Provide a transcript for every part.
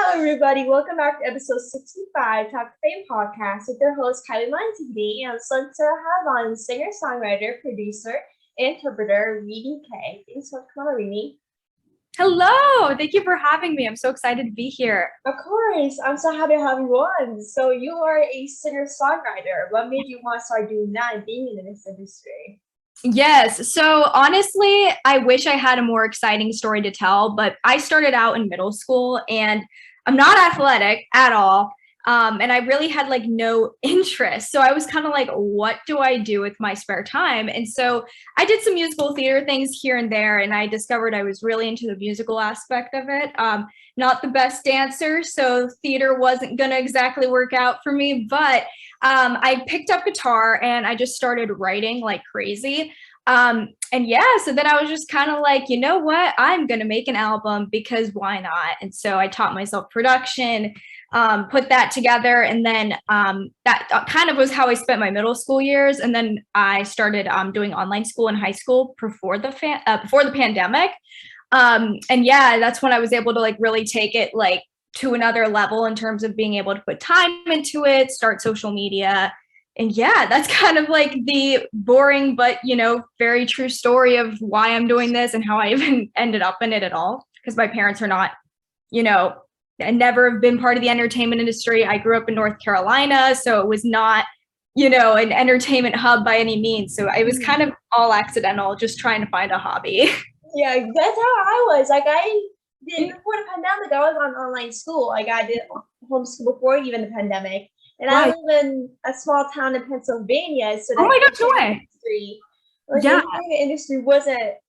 Hello, everybody. Welcome back to episode 65, Talkoffamepod podcast with your host, Kyliemontigney. And I'm so to have on singer, songwriter, producer, and interpreter, Rini K. Thanks for coming on, Rini. Hello. Thank you for having me. I'm so excited to be here. Of course. I'm so happy to have you on. So you are a singer-songwriter. What made you want to start doing that and being in this industry? Yes. So honestly, I wish I had a more exciting story to tell, but I started out in middle school and I'm not athletic at all. And I really had like no interest. So I was kind of like, what do I do with my spare time? And so I did some musical theater things here and there, and I discovered I was really into the musical aspect of it. Not the best dancer, so theater wasn't going to exactly work out for me, but I picked up guitar and I just started writing like crazy. And yeah, so then I was just kind of like, you know what, I'm going to make an album because why not? And so I taught myself production, put that together. And then that kind of was how I spent my middle school years. And then I started doing online school in high school before the pandemic. And yeah, that's when I was able to like really take it like to another level in terms of being able to put time into it, start social media. And yeah, that's kind of like the boring, but, very true story of why I'm doing this and how I even ended up in it at all. Because my parents are not, and never have been part of the entertainment industry. I grew up in North Carolina, so it was not, an entertainment hub by any means. So it was kind of all accidental, just trying to find a hobby. Yeah, that's how I was. Like I did before the pandemic, I was on online school. Like I did homeschool before even the pandemic. And I live in a small town in Pennsylvania, so oh my gosh, no way. The entertainment industry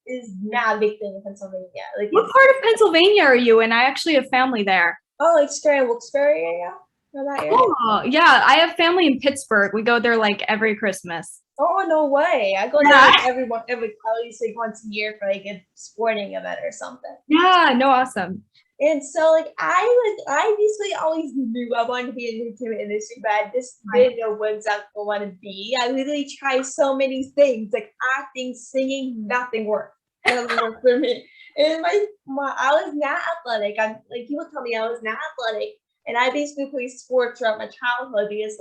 is not a big thing in Pennsylvania. Like, what part of Pennsylvania are you in? I actually have family there. Oh, like Wilkes-Barre area? Oh, yeah. I have family in Pittsburgh. We go there like every Christmas. Oh, no way. I go there like at least like once a year for like a sporting event or something. Yeah, no, awesome. And so like I basically always knew I wanted to be in the entertainment industry, but I just didn't know what exactly I wanted to be. I literally tried so many things, like acting, singing, nothing worked. Nothing worked for me. And I was not athletic. I'm like, people tell me I was not athletic. And I basically played sports throughout my childhood because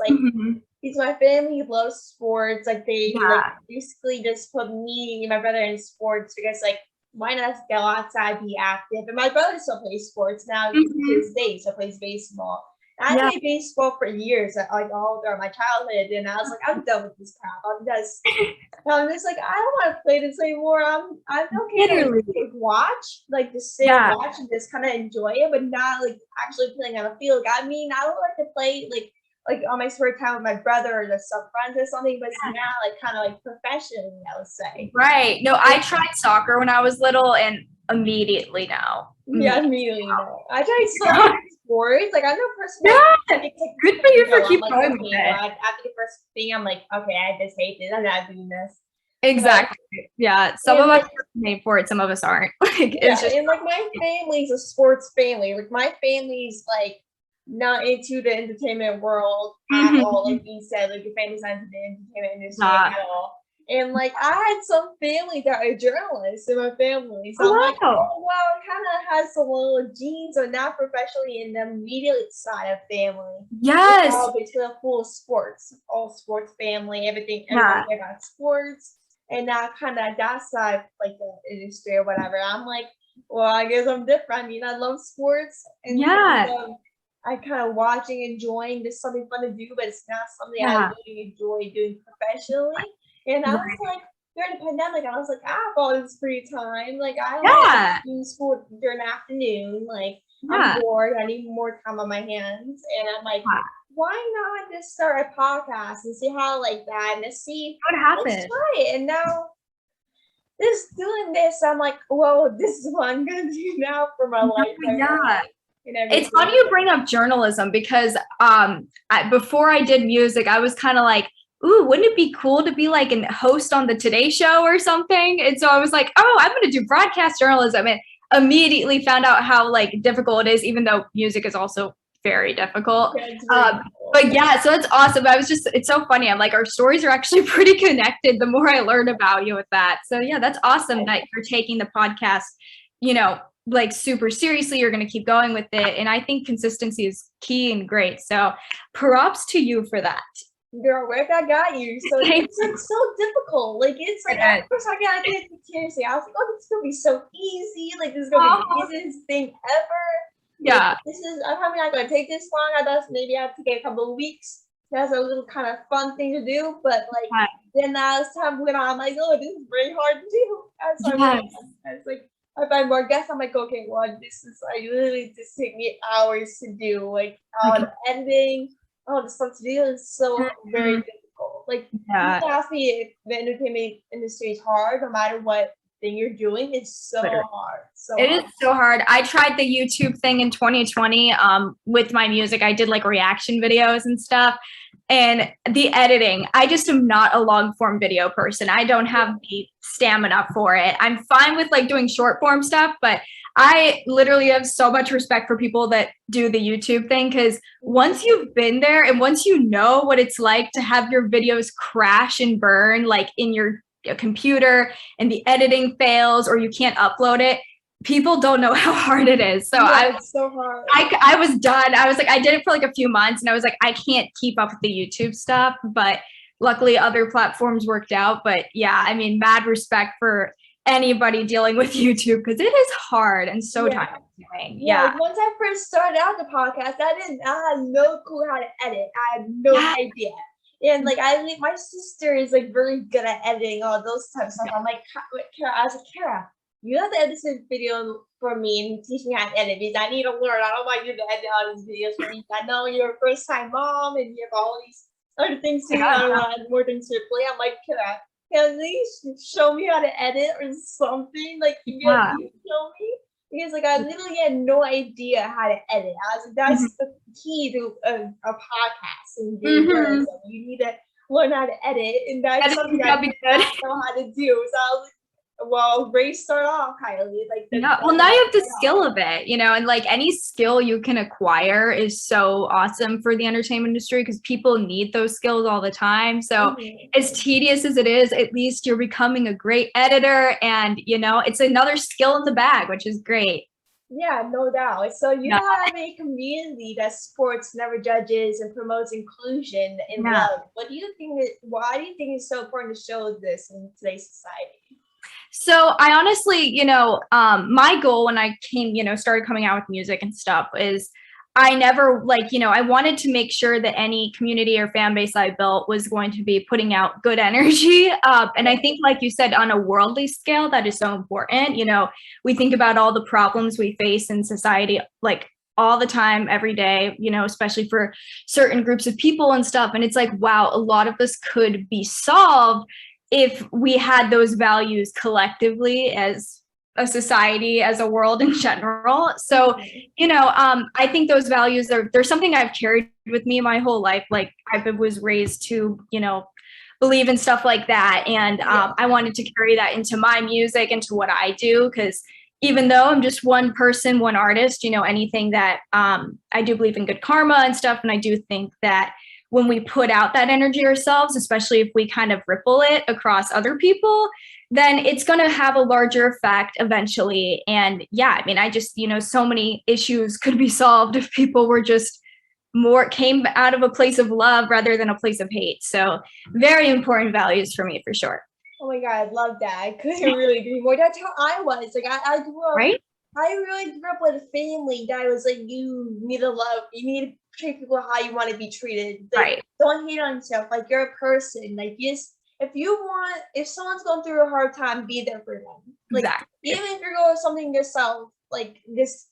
because my family loves sports. Like they basically just put me and my brother in sports because like, why not go outside, be active? And my brother still plays sports now to this day, so plays baseball. And I played baseball for years, like all throughout my childhood, and I was like, I'm done with this crap. I'm just like, I don't want to play this anymore. I'm okay to like, watch, like just sit and watch and just kind of enjoy it, but not like actually playing on a field. I mean, I would like to play like on my spare time with my brother or just some friends or something, but it's not like kind of like professionally, I would say. Right. No, I tried soccer when I was little and immediately now. Yeah, immediately now. I tried so many sports. Like I'm the person. Yeah. Good for you for keeping going with it. After the first thing, I'm like, okay, I just hate this. I'm not doing this. Exactly. Yeah. Some of us are made for it. Some of us aren't. It's just, and like my family's a sports family. Like my family's like not into the entertainment world at all. Like you said, like your family's not into the entertainment industry at all. And like I had some family that are journalists in my family. So I'm like, oh wow, it kind of has some little genes, but not professionally in the immediate side of family. Yes. It's all basically full of sports, all sports family, everything about sports. And now kind of that side, like the industry or whatever. I'm like, well, I guess I'm different. I mean, I love sports. And I kind of watching, enjoying. There's something fun to do, but it's not something I really enjoy doing professionally. And I was like, during the pandemic, I was like, I have all this free time. Like, I like doing school during the afternoon. Like, I'm bored. I need more time on my hands. And I'm like, why not just start a podcast and see how like that and just see what happens? Let's try it. And now, just doing this, I'm like, well, this is what I'm going to do now for my life. It's funny you bring up journalism because before I did music, I was kind of like, ooh, wouldn't it be cool to be like a host on the Today Show or something? And so I was like, oh, I'm going to do broadcast journalism, and immediately found out how like difficult it is, even though music is also very difficult. But yeah, so that's awesome. It's so funny. I'm like, our stories are actually pretty connected the more I learn about you with that. So yeah, that's awesome that you're taking the podcast, like super seriously, you're going to keep going with it. And I think consistency is key and great. So props to you for that. Girl, where I got you. So it's like so difficult. Like it's like at first I got it seriously. I was like, oh, this is gonna be so easy. Like this is gonna be the easiest thing ever. Yeah. Like, I'm probably not gonna take this long. I thought maybe I have to take a couple of weeks. That's a little kind of fun thing to do. But like then as time went on, I'm like, oh, this is very hard to do. I was like, I find more guests. I'm like, okay, well, this is like literally just take me hours to do. Like all the editing. Oh, the stuff to do is so very difficult. Like, you ask me if the entertainment industry is hard, no matter what thing you're doing, it's so hard. It is so hard. I tried the YouTube thing in 2020 with my music. I did like reaction videos and stuff. And the editing, I just am not a long form video person. I don't have the stamina for it. I'm fine with like doing short form stuff, but I literally have so much respect for people that do the YouTube thing, because once you've been there and once you know what it's like to have your videos crash and burn like in your computer and the editing fails or you can't upload it, people don't know how hard it is. So it's so hard. I was done. I was like, I did it for like a few months and I was like, I can't keep up with the YouTube stuff, but luckily other platforms worked out. But yeah, I mean, mad respect for anybody dealing with YouTube, because it is hard and so time consuming. Yeah. Once I first started out the podcast, I had no clue how to edit. I had no idea. And like my sister is like really good at editing all those types of stuff. I'm like, Kara, I was like, Kara, you have to edit this video for me and teach me how to edit, because I need to learn. I don't want you to edit all these videos for me. I know you're a first time mom and you have all these other things to do. I don't want more things to play. I'm like, Kara, can at least show me how to edit or something? Like, can you show me? Because like I literally had no idea how to edit. I was like, that's the key to a podcast and videos. You need to learn how to edit, and that's something I didn't know how to do. So I was like, well, Grace, start off, Kylie. Like, well, now you have the skill of it, you know, and like any skill you can acquire is so awesome for the entertainment industry, because people need those skills all the time. So as tedious as it is, at least you're becoming a great editor, and you know, it's another skill in the bag, which is great. Yeah, no doubt. So you have a community that supports, never judges, and promotes inclusion and love. Why do you think it's so important to show this in today's society? So I honestly, you know, my goal when I came, you know, started coming out with music and stuff is I never like, you know, I wanted to make sure that any community or fan base I built was going to be putting out good energy. And I think, like you said, on a worldly scale, that is so important. You know, we think about all the problems we face in society, like all the time, every day, you know, especially for certain groups of people and stuff. And it's like, wow, a lot of this could be solved if we had those values collectively as a society, as a world in general. So, you know, I think those values they're something I've carried with me my whole life. Like I was raised to, you know, believe in stuff like that. And I wanted to carry that into my music, into what I do, because even though I'm just one person, one artist, you know, anything that I do believe in good karma and stuff. And I do think that when we put out that energy ourselves, especially if we kind of ripple it across other people, then it's going to have a larger effect eventually. And yeah, I mean, I just, you know, so many issues could be solved if people were just came out of a place of love rather than a place of hate. So very important values for me, for sure. Oh my God, I love that. I couldn't really agree more. That's how I was. Like I grew up, I really grew up with a family that was like, you need to love, you need to treat people how you want to be treated. Like, don't hate on yourself. Like you're a person. Like if someone's going through a hard time, be there for them. Like even if you're going through something yourself, like this,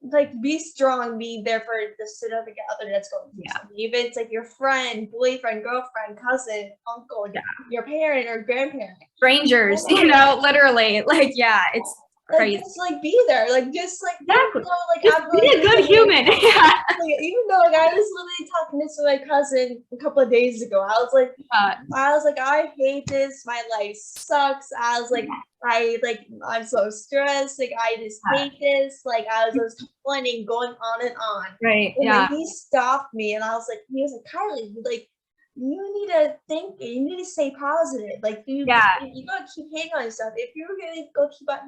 like be strong, be there for the significant other that's going through something. Even if it's like your friend, boyfriend, girlfriend, cousin, uncle, your parent or grandparent. Strangers, you know, literally. Like, it's crazy. Just like be there, like just like exactly. You know, like just be a good human. Like, even though like I was literally talking this to my cousin a couple of days ago, I was like, I hate this. My life sucks. I was like, I'm so stressed. Like I just hate this. Like I was complaining, going on and on. Right. And then he stopped me, and he was like, Kylie, like you need to think, you need to stay positive. Like you gotta keep hating on yourself. If you're gonna go keep on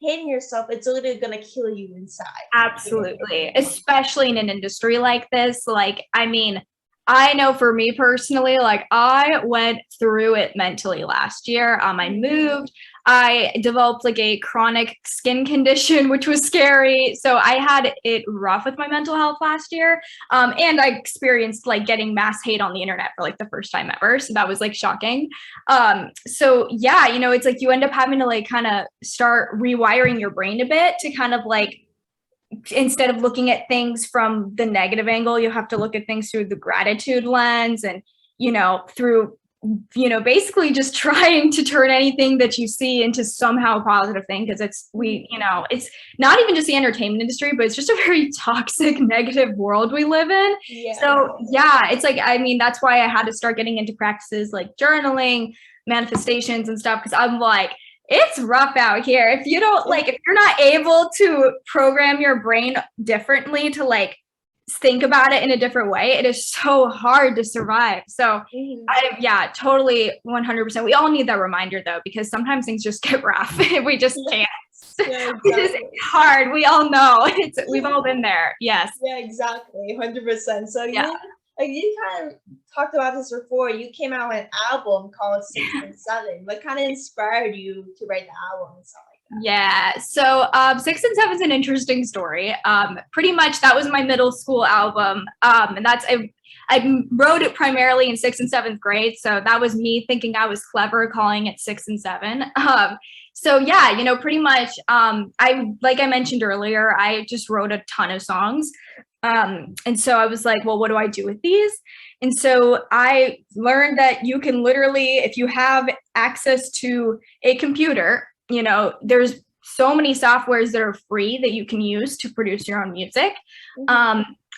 hating yourself, it's literally gonna kill you inside. Absolutely. Especially in an industry like this. Like, I mean, I know for me personally, like I went through it mentally last year. I moved, I developed like a chronic skin condition, which was scary. So I had it rough with my mental health last year. And I experienced like getting mass hate on the internet for like the first time ever. So that was like shocking. So yeah, you know, it's like you end up having to like kind of start rewiring your brain a bit to kind of like, instead of looking at things from the negative angle, you have to look at things through the gratitude lens and, you know, through, you know, basically just trying to turn anything that you see into somehow a positive thing. Cause it's, you know, it's not even just the entertainment industry, but it's just a very toxic, negative world we live in. Yeah. So yeah, it's like, I mean, that's why I had to start getting into practices like journaling, manifestations and stuff. Cause I'm like, it's rough out here. If you don't like, if you're not able to program your brain differently to like think about it in a different way, it is so hard to survive. So yeah, totally 100%. We all need that reminder though, because sometimes things just get rough. We just can't. Yeah, exactly. It's hard. We all know. We've all been there. Yes. Yeah, exactly. 100%. So yeah. You kind of talked about this before. You came out with an album called 6 and 7. What kind of inspired you to write the album and stuff like that? Yeah, so 6 and 7 is an interesting story. Pretty much that was my middle school album, and that's I wrote it primarily in 6th and 7th grade. So that was me thinking I was clever, calling it 6 and 7. So yeah, you know, pretty much. Like I mentioned earlier, I just wrote a ton of songs. And so I was like, well, what do I do with these? And so I learned that you can literally, if you have access to a computer, you know, there's so many softwares that are free that you can use to produce your own music.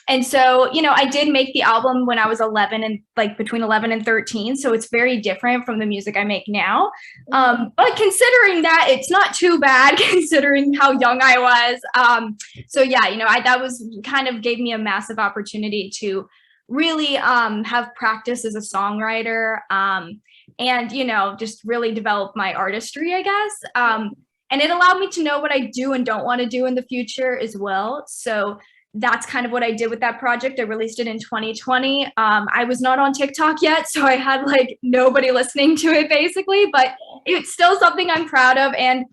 And so, you know, I did make the album when I was 11 and like between 11 and 13. So it's very different from the music I make now. But considering that, it's not too bad considering how young I was. So yeah, you know, that was kind of gave me a massive opportunity to really have practice as a songwriter and, you know, just really develop my artistry, I guess. And it allowed me to know what I do and don't want to do in the future as well. So that's kind of what I did with that project. I released it in 2020. I was not on TikTok yet, so I had like nobody listening to it basically, but it's still something I'm proud of. And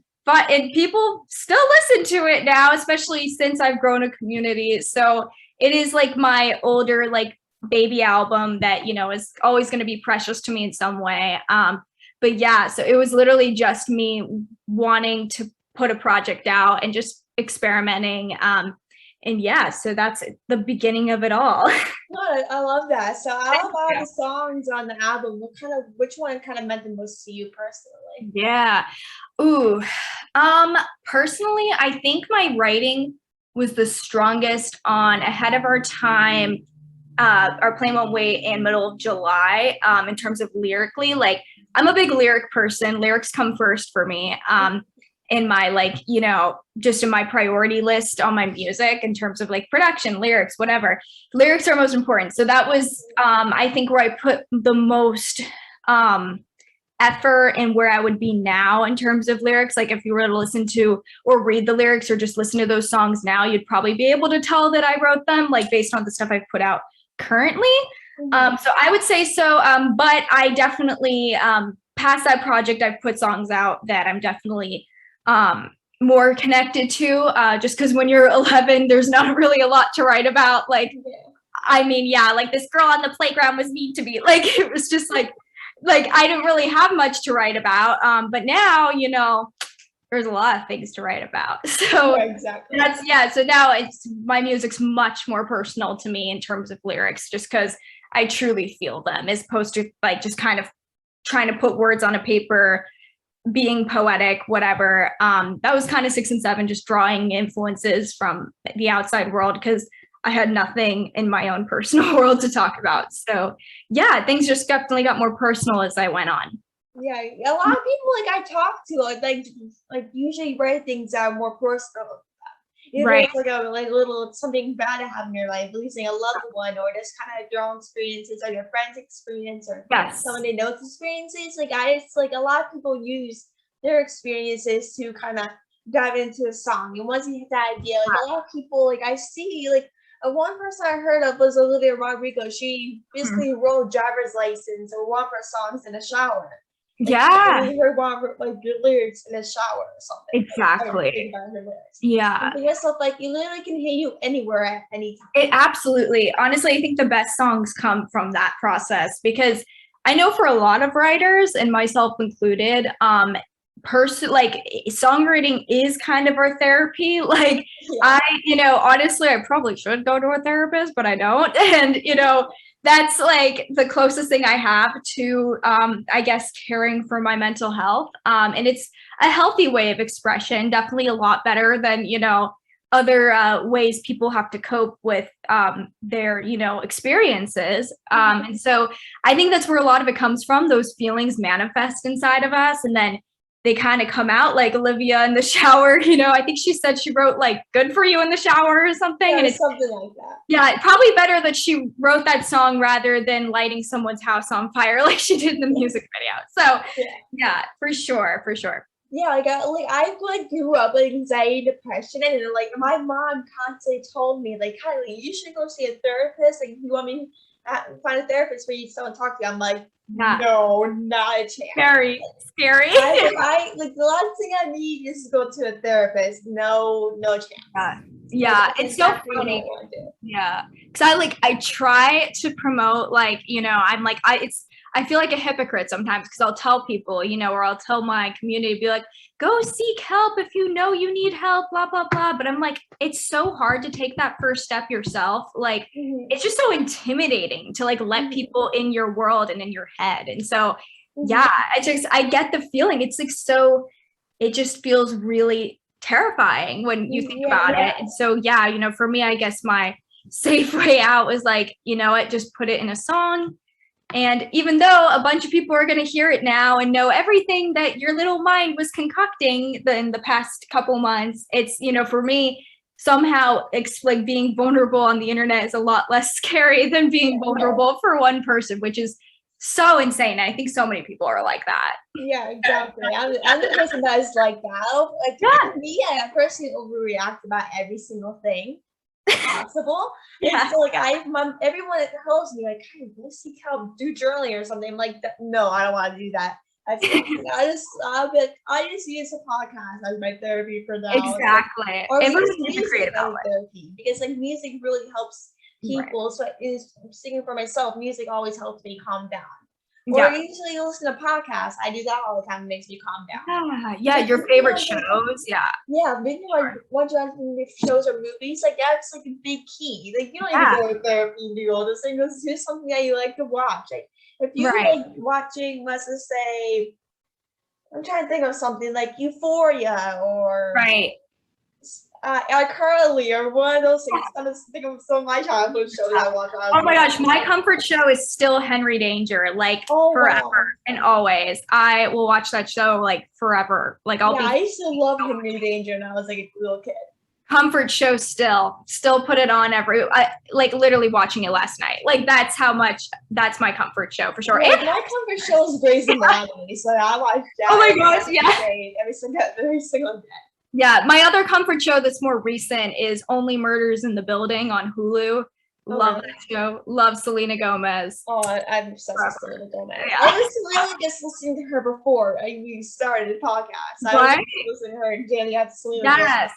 people still listen to it now, especially since I've grown a community. So it is like my older like baby album that, you know, is always going to be precious to me in some way. But yeah, so it was literally just me wanting to put a project out and just experimenting. And yeah, so that's the beginning of it all. I love that. So out of all the songs on the album, which one kind of meant the most to you personally? Yeah. Ooh. Personally, I think my writing was the strongest on Ahead of Our Time, Our Plane Won't Wait, and Middle of July, in terms of lyrically. Like, I'm a big lyric person. Lyrics come first for me. In my like, you know, just in my priority list on my music in terms of like production, lyrics, whatever. Lyrics are most important. So that was, I think, where I put the most effort and where I would be now in terms of lyrics. Like if you were to listen to or read the lyrics or just listen to those songs now, you'd probably be able to tell that I wrote them like based on the stuff I've put out currently. So I would say so. But I definitely, past that project, I've put songs out that I'm definitely more connected to, just because when you're 11, there's not really a lot to write about. Like, I mean, yeah, like this girl on the playground was mean to me. Like, it was just like I didn't really have much to write about. But now, you know, there's a lot of things to write about. So exactly. So now my music's much more personal to me in terms of lyrics, just because I truly feel them, as opposed to like just kind of trying to put words on a paper, being poetic, whatever. That was kind of 6 and 7, just drawing influences from the outside world because I had nothing in my own personal world to talk about. So yeah, things just definitely got more personal as I went on. Yeah, a lot of people like I talk to like usually write things that are more personal. Either it's like a little something bad to have in your life, losing a loved one, or just kind of your own experiences, or your friend's experience, or someone they know's experiences. Like it's like a lot of people use their experiences to kind of dive into a song. And once you hit that idea, like a lot of people, like I see, like one person I heard of was Olivia Rodrigo. She basically wrote driver's license or one of her songs in a shower. Like, you heard one of her, like your lyrics in a shower or something. Exactly. Yeah. And yourself, like you literally can hear you anywhere at any time. It absolutely. Honestly, I think the best songs come from that process, because I know for a lot of writers, and myself included, like songwriting is kind of our therapy. Like honestly, I probably should go to a therapist, but I don't. And that's like the closest thing I have to I guess caring for my mental health. And it's a healthy way of expression, definitely a lot better than other ways people have to cope with their experiences. And so I think that's where a lot of it comes from. Those feelings manifest inside of us, and then they kind of come out, like Olivia in the shower. I think she said she wrote like "Good for You" in the shower or something. Yeah, and it's something like that. Yeah, probably better that she wrote that song rather than lighting someone's house on fire like she did in the music video. So yeah, for sure. Yeah, I grew up with anxiety, depression, and like my mom constantly told me, like, Kylie, you should go see a therapist. Like, you want me to find a therapist for you, someone to talk to you? I'm like, no, not a chance. Very scary. I like the last thing I need is to go to a therapist. No chance. Yeah, it's so funny. Yeah, because I try to promote, like, I'm like, I feel like a hypocrite sometimes, because I'll tell people, or I'll tell my community, be like, go seek help if you need help, blah, blah, blah. But I'm like, it's so hard to take that first step yourself. Like, it's just so intimidating to like let people in your world and in your head. And so, yeah, I get the feeling. It's like, it just feels really terrifying when you think about it. And so, yeah, for me, I guess my safe way out was like, just put it in a song. And even though a bunch of people are going to hear it now and know everything that your little mind was concocting in the past couple months, it's, for me, somehow it's like being vulnerable on the internet is a lot less scary than being vulnerable for one person, which is so insane. I think so many people are like that. Yeah, exactly. I'm the person that is like that. Like, me, I personally overreact about every single thing possible. And so like everyone that tells me, like, hey, go seek help, do journaling or something. I'm like, no, I don't want to do that. I just use a podcast as my therapy for now. Exactly. Or music therapy, because like music really helps people. So singing for myself, music always helps me calm down. Or usually listen to podcasts. I do that all the time. It makes me calm down. Yeah, your favorite shows. Maybe once you're on shows or movies, like that's like a big key. Like you don't even go to therapy and do all those things. It's just something that you like to watch. Like if you like watching, let's just say, I'm trying to think of something like Euphoria or Kylie or one of those things. I'm just thinking of some of my childhood shows I watched. Oh my gosh, my comfort show is still Henry Danger, like forever and always. I will watch that show like forever. Like I used to love Henry Danger when I was like a little kid. Comfort show still put it on like literally watching it last night. Like that's my comfort show for sure. Yeah, my comfort show is Grey's Anatomy, so I watch that. Oh my gosh, every single day. Yeah, my other comfort show that's more recent is Only Murders in the Building on Hulu. Love that show. Love Selena Gomez. Oh, I'm obsessed with Selena Gomez. Yeah. I was really just listening to her before you started the podcast. I was listening to her daily after Selena Gomez.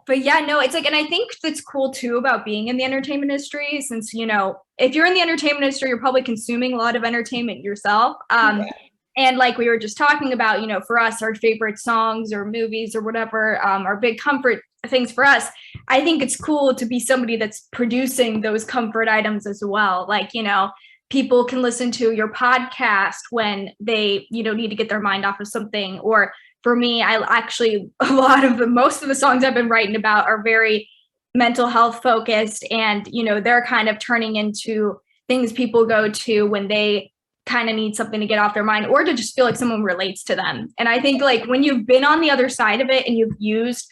But yeah, no, it's like, and I think that's cool too about being in the entertainment industry, since, if you're in the entertainment industry, you're probably consuming a lot of entertainment yourself. And like we were just talking about, for us, our favorite songs or movies or whatever, are big comfort things for us. I think it's cool to be somebody that's producing those comfort items as well. Like, people can listen to your podcast when they, need to get their mind off of something. Or for me, most of the songs I've been writing about are very mental health focused. And, they're kind of turning into things people go to when they kind of need something to get off their mind or to just feel like someone relates to them. And I think like when you've been on the other side of it and you've used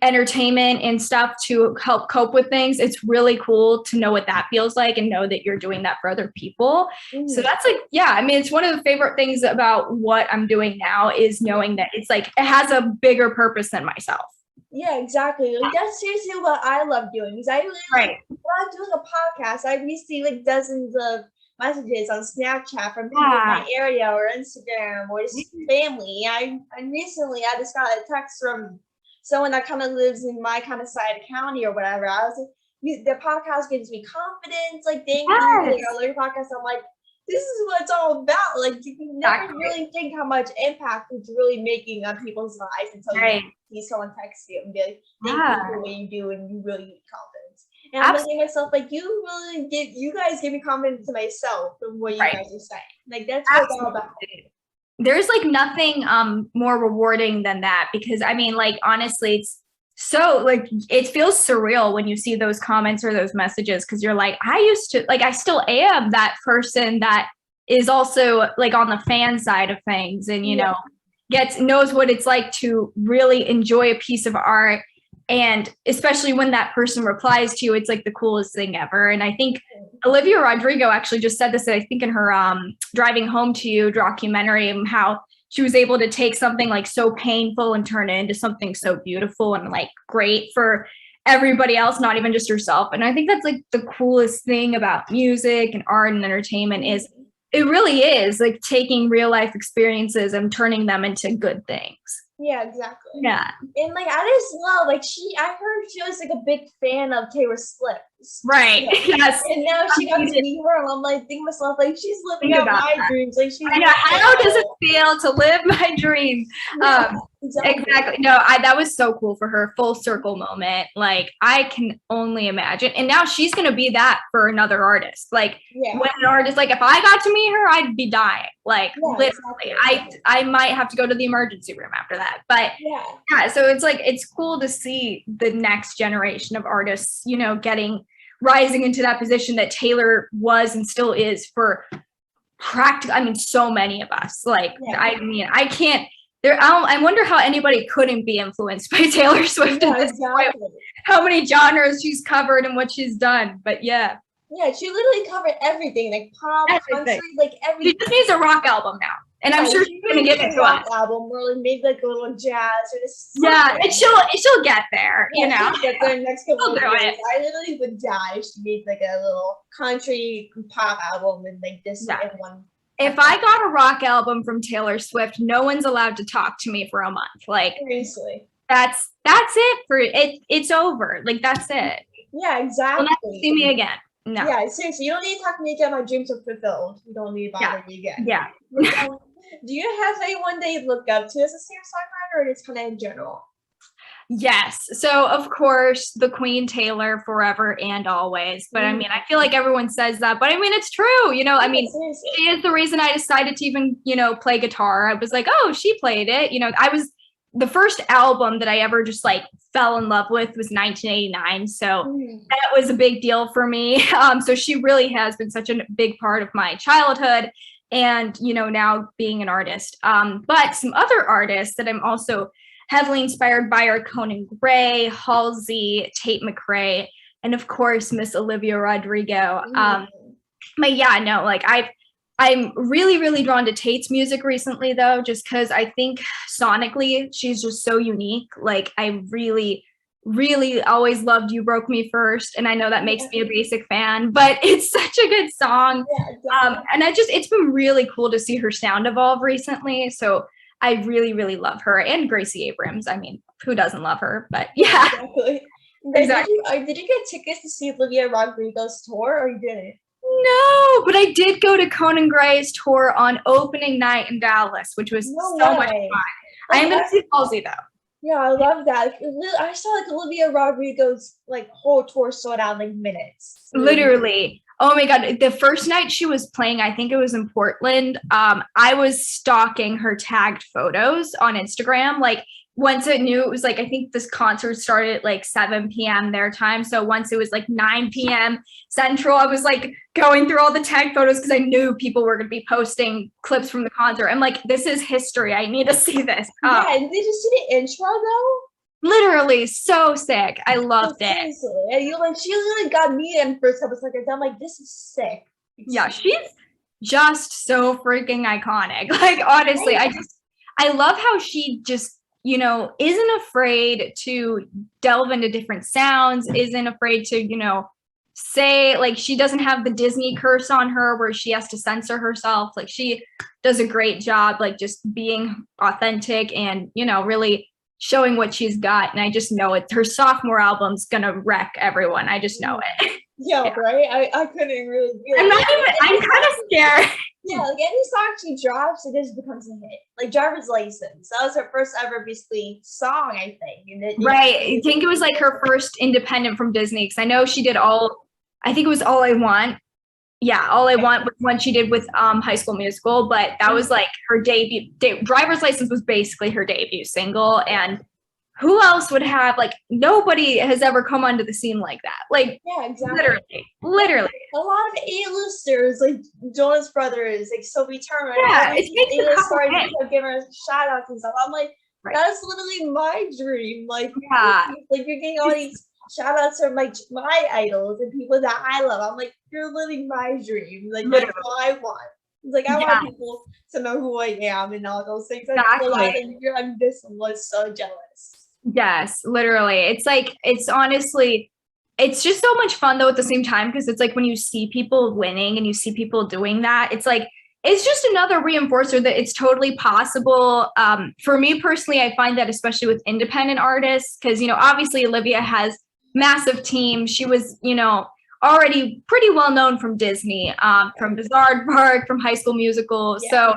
entertainment and stuff to help cope with things, it's really cool to know what that feels like and know that you're doing that for other people. So that's like, yeah, I mean, it's one of the favorite things about what I'm doing now is knowing that it's like, it has a bigger purpose than myself. Yeah, exactly. Like, that's seriously what I love doing. Because I really love doing a podcast. I receive like dozens of messages on Snapchat from people in my area or Instagram or just family. I recently I just got a text from someone that kind of lives in my kind of side of county or whatever. I was like, the podcast gives me confidence. Like, thank you for your podcast. I'm like, this is what it's all about. Like, you can never really think how much impact it's really making on people's lives until you see someone text you and be like, thank you for what you do, and you really need confidence. And I'm thinking to myself, like, you guys give me confidence to myself from what you guys are saying. Like, that's what it's all about. There's like nothing more rewarding than that, because I mean, like, honestly, it's so like, it feels surreal when you see those comments or those messages, because you're like, I still am that person that is also like on the fan side of things, and you know, knows what it's like to really enjoy a piece of art. And especially when that person replies to you, it's like the coolest thing ever. And I think Olivia Rodrigo actually just said this, I think in her Driving Home to You documentary, and how she was able to take something like so painful and turn it into something so beautiful and like great for everybody else, not even just herself. And I think that's like the coolest thing about music and art and entertainment is it really is like taking real life experiences and turning them into good things. Yeah, exactly. Yeah. And like, I just love, like, I heard she was like a big fan of Taylor Swift. Right. Yes. And now she got to meet her, and I'm like, thinking to myself, like, she's living out my dreams. Like, I know, how does it feel to live my dream? Exactly. No, that was so cool for her. Full circle moment. Like, I can only imagine. And now she's gonna be that for another artist. Like, when an artist, like, if I got to meet her, I'd be dying. Like, literally, I might have to go to the emergency room after that. But yeah, so it's like, it's cool to see the next generation of artists, you know, rising into that position that Taylor was and still is for so many of us. Like, I mean, I can't. I wonder how anybody couldn't be influenced by Taylor Swift at this point. How many genres she's covered and what she's done. But yeah, she literally covered everything, like pop, country, like everything. She just needs a rock album now, and I'm sure she's gonna give it to us. Album, or like maybe like a little jazz or just and she'll get there. You know, she'll get there next couple of years. I literally would die if she made like a little country pop album and like this in one. If I got a rock album from Taylor Swift, no one's allowed to talk to me for a month. Like, seriously, that's it for it. It's over. Like, that's it. Yeah, exactly. You'll never see me again. No. Yeah, seriously, you don't need to talk to me again. My dreams are fulfilled. You don't need to bother me again. Yeah. Do you have anyone that you look up to as a singer-songwriter, or just kind of in general? Yes. So, of course, the Queen Taylor, forever and always. But I mean, I feel like everyone says that, but I mean, it's true. You know, I mean, she is the reason I decided to even, you know, play guitar. I was like, oh, she played it. You know, the first album that I ever just like fell in love with was 1989. So that was a big deal for me. So she really has been such a big part of my childhood and, you know, now being an artist. But some other artists that I'm also heavily inspired by are Conan Gray, Halsey, Tate McRae, and of course, Miss Olivia Rodrigo. But yeah, no, like I'm really, really drawn to Tate's music recently, though, just because I think sonically she's just so unique. Like, I really, really always loved You Broke Me First, and I know that makes me a basic fan, but it's such a good song. And it's been really cool to see her sound evolve recently. So I really, really love her, and Gracie Abrams. I mean, who doesn't love her? But yeah. Exactly. Did you get tickets to see Olivia Rodrigo's tour, or you didn't? No, but I did go to Conan Gray's tour on opening night in Dallas, which was so much fun. I am going to see Halsey, though. Yeah, I love that. I saw like Olivia Rodrigo's like whole tour sold out in like minutes. Literally. Oh my God. The first night she was playing, I think it was in Portland. I was stalking her tagged photos on Instagram. Like, once it knew it was like, I think this concert started at like 7 p.m. their time. So once it was like 9 p.m. Central, I was like going through all the tag photos because I knew people were going to be posting clips from the concert. I'm like, this is history. I need to see this. Yeah, did you see the intro though? Literally so sick. I loved it. Seriously. And you like she literally got me in first episode. I'm like, this is sick. Yeah, she's just so freaking iconic. Like, honestly, I love how she just, you know, isn't afraid to delve into different sounds, isn't afraid to, you know, say, like, she doesn't have the Disney curse on her where she has to censor herself. Like, she does a great job, like, just being authentic and, you know, really showing what she's got. And I just know it. Her sophomore album's gonna wreck everyone. I just know it. Yeah, right? I couldn't really I'm kind of scared. Yeah, like any song she drops, it just becomes a hit. Like Driver's License. That was her first ever basically song, I think. And right. I think it was like her first independent from Disney, because I know she did I think it was All I Want. Yeah, All I Want was one she did with High School Musical, but that was like her debut. Driver's License was basically her debut single, and who else would have, like, nobody has ever come onto the scene like that. Like, yeah, exactly. Literally. A lot of A-listers, like Jonas Brothers, like Sophie Turner. Yeah, it's started to give her shout outs and stuff. I'm like, that's literally my dream. Like, like you're getting all these shout outs from my idols and people that I love. I'm like, you're living my dream. Like, that's what I want. It's like, I want people to know who I am and all those things. Exactly. I'm just so jealous. Yes, literally. It's like, it's honestly, it's just so much fun though at the same time, because it's like when you see people winning and you see people doing that, it's like, it's just another reinforcer that it's totally possible. For me personally, I find that especially with independent artists, because, you know, obviously Olivia has massive team. She was, you know, already pretty well known from Disney, from Bizarre Park, from High School Musical. Yeah. So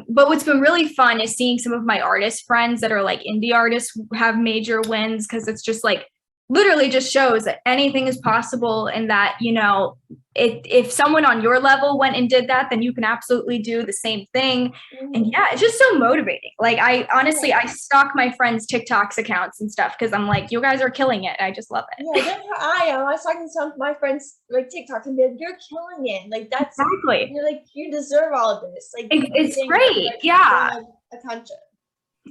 but what's been really fun is seeing some of my artist friends that are like indie artists have major wins, because it's just like literally just shows that anything is possible, and that, you know, if someone on your level went and did that, then you can absolutely do the same thing. And yeah, it's just so motivating. Like, I honestly, I stalk my friends' TikToks accounts and stuff, because I'm like, you guys are killing it. I just love it. Yeah, that's how I am. I was talking to some of my friends like TikTok, and they're like, you're killing it. Like, that's exactly. You're like, you deserve all of this. Like, it's great. Like, yeah. Attention.